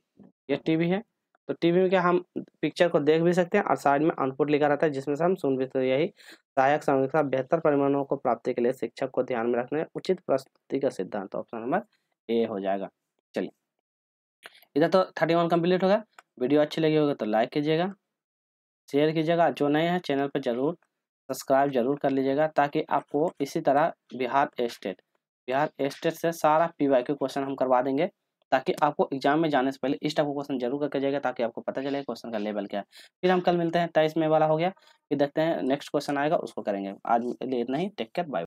ये टीवी है, तो टीवी में क्या हम पिक्चर को देख भी सकते हैं और साइड में आउटपुट लिखा रहता है जिसमें से हम सुन भी सकते हैं। यही सहायक सामग्री के साथ बेहतर परिणामों को प्राप्ति के लिए शिक्षक को ध्यान में रखने उचित प्रस्तुति का सिद्धांत, ऑप्शन नंबर ए हो जाएगा। चलिए, इधर तो 31 कंप्लीट होगा। वीडियो अच्छी लगी होगी तो लाइक कीजिएगा, शेयर कीजिएगा, जो नए हैं चैनल पर जरूर सब्सक्राइब जरूर कर लीजिएगा, ताकि आपको इसी तरह बिहार स्टेट से सारा PYQ क्वेश्चन हम करवा देंगे, ताकि आपको एग्जाम में जाने से पहले इस टाइप का क्वेश्चन जरूर करके जाएगा, ताकि आपको पता चले क्वेश्चन का लेवल क्या है। फिर हम कल मिलते हैं, 23 मई वाला हो गया, फिर देखते हैं नेक्स्ट क्वेश्चन आएगा उसको करेंगे। आज के लिए इतना ही, टेक केयर, बाय।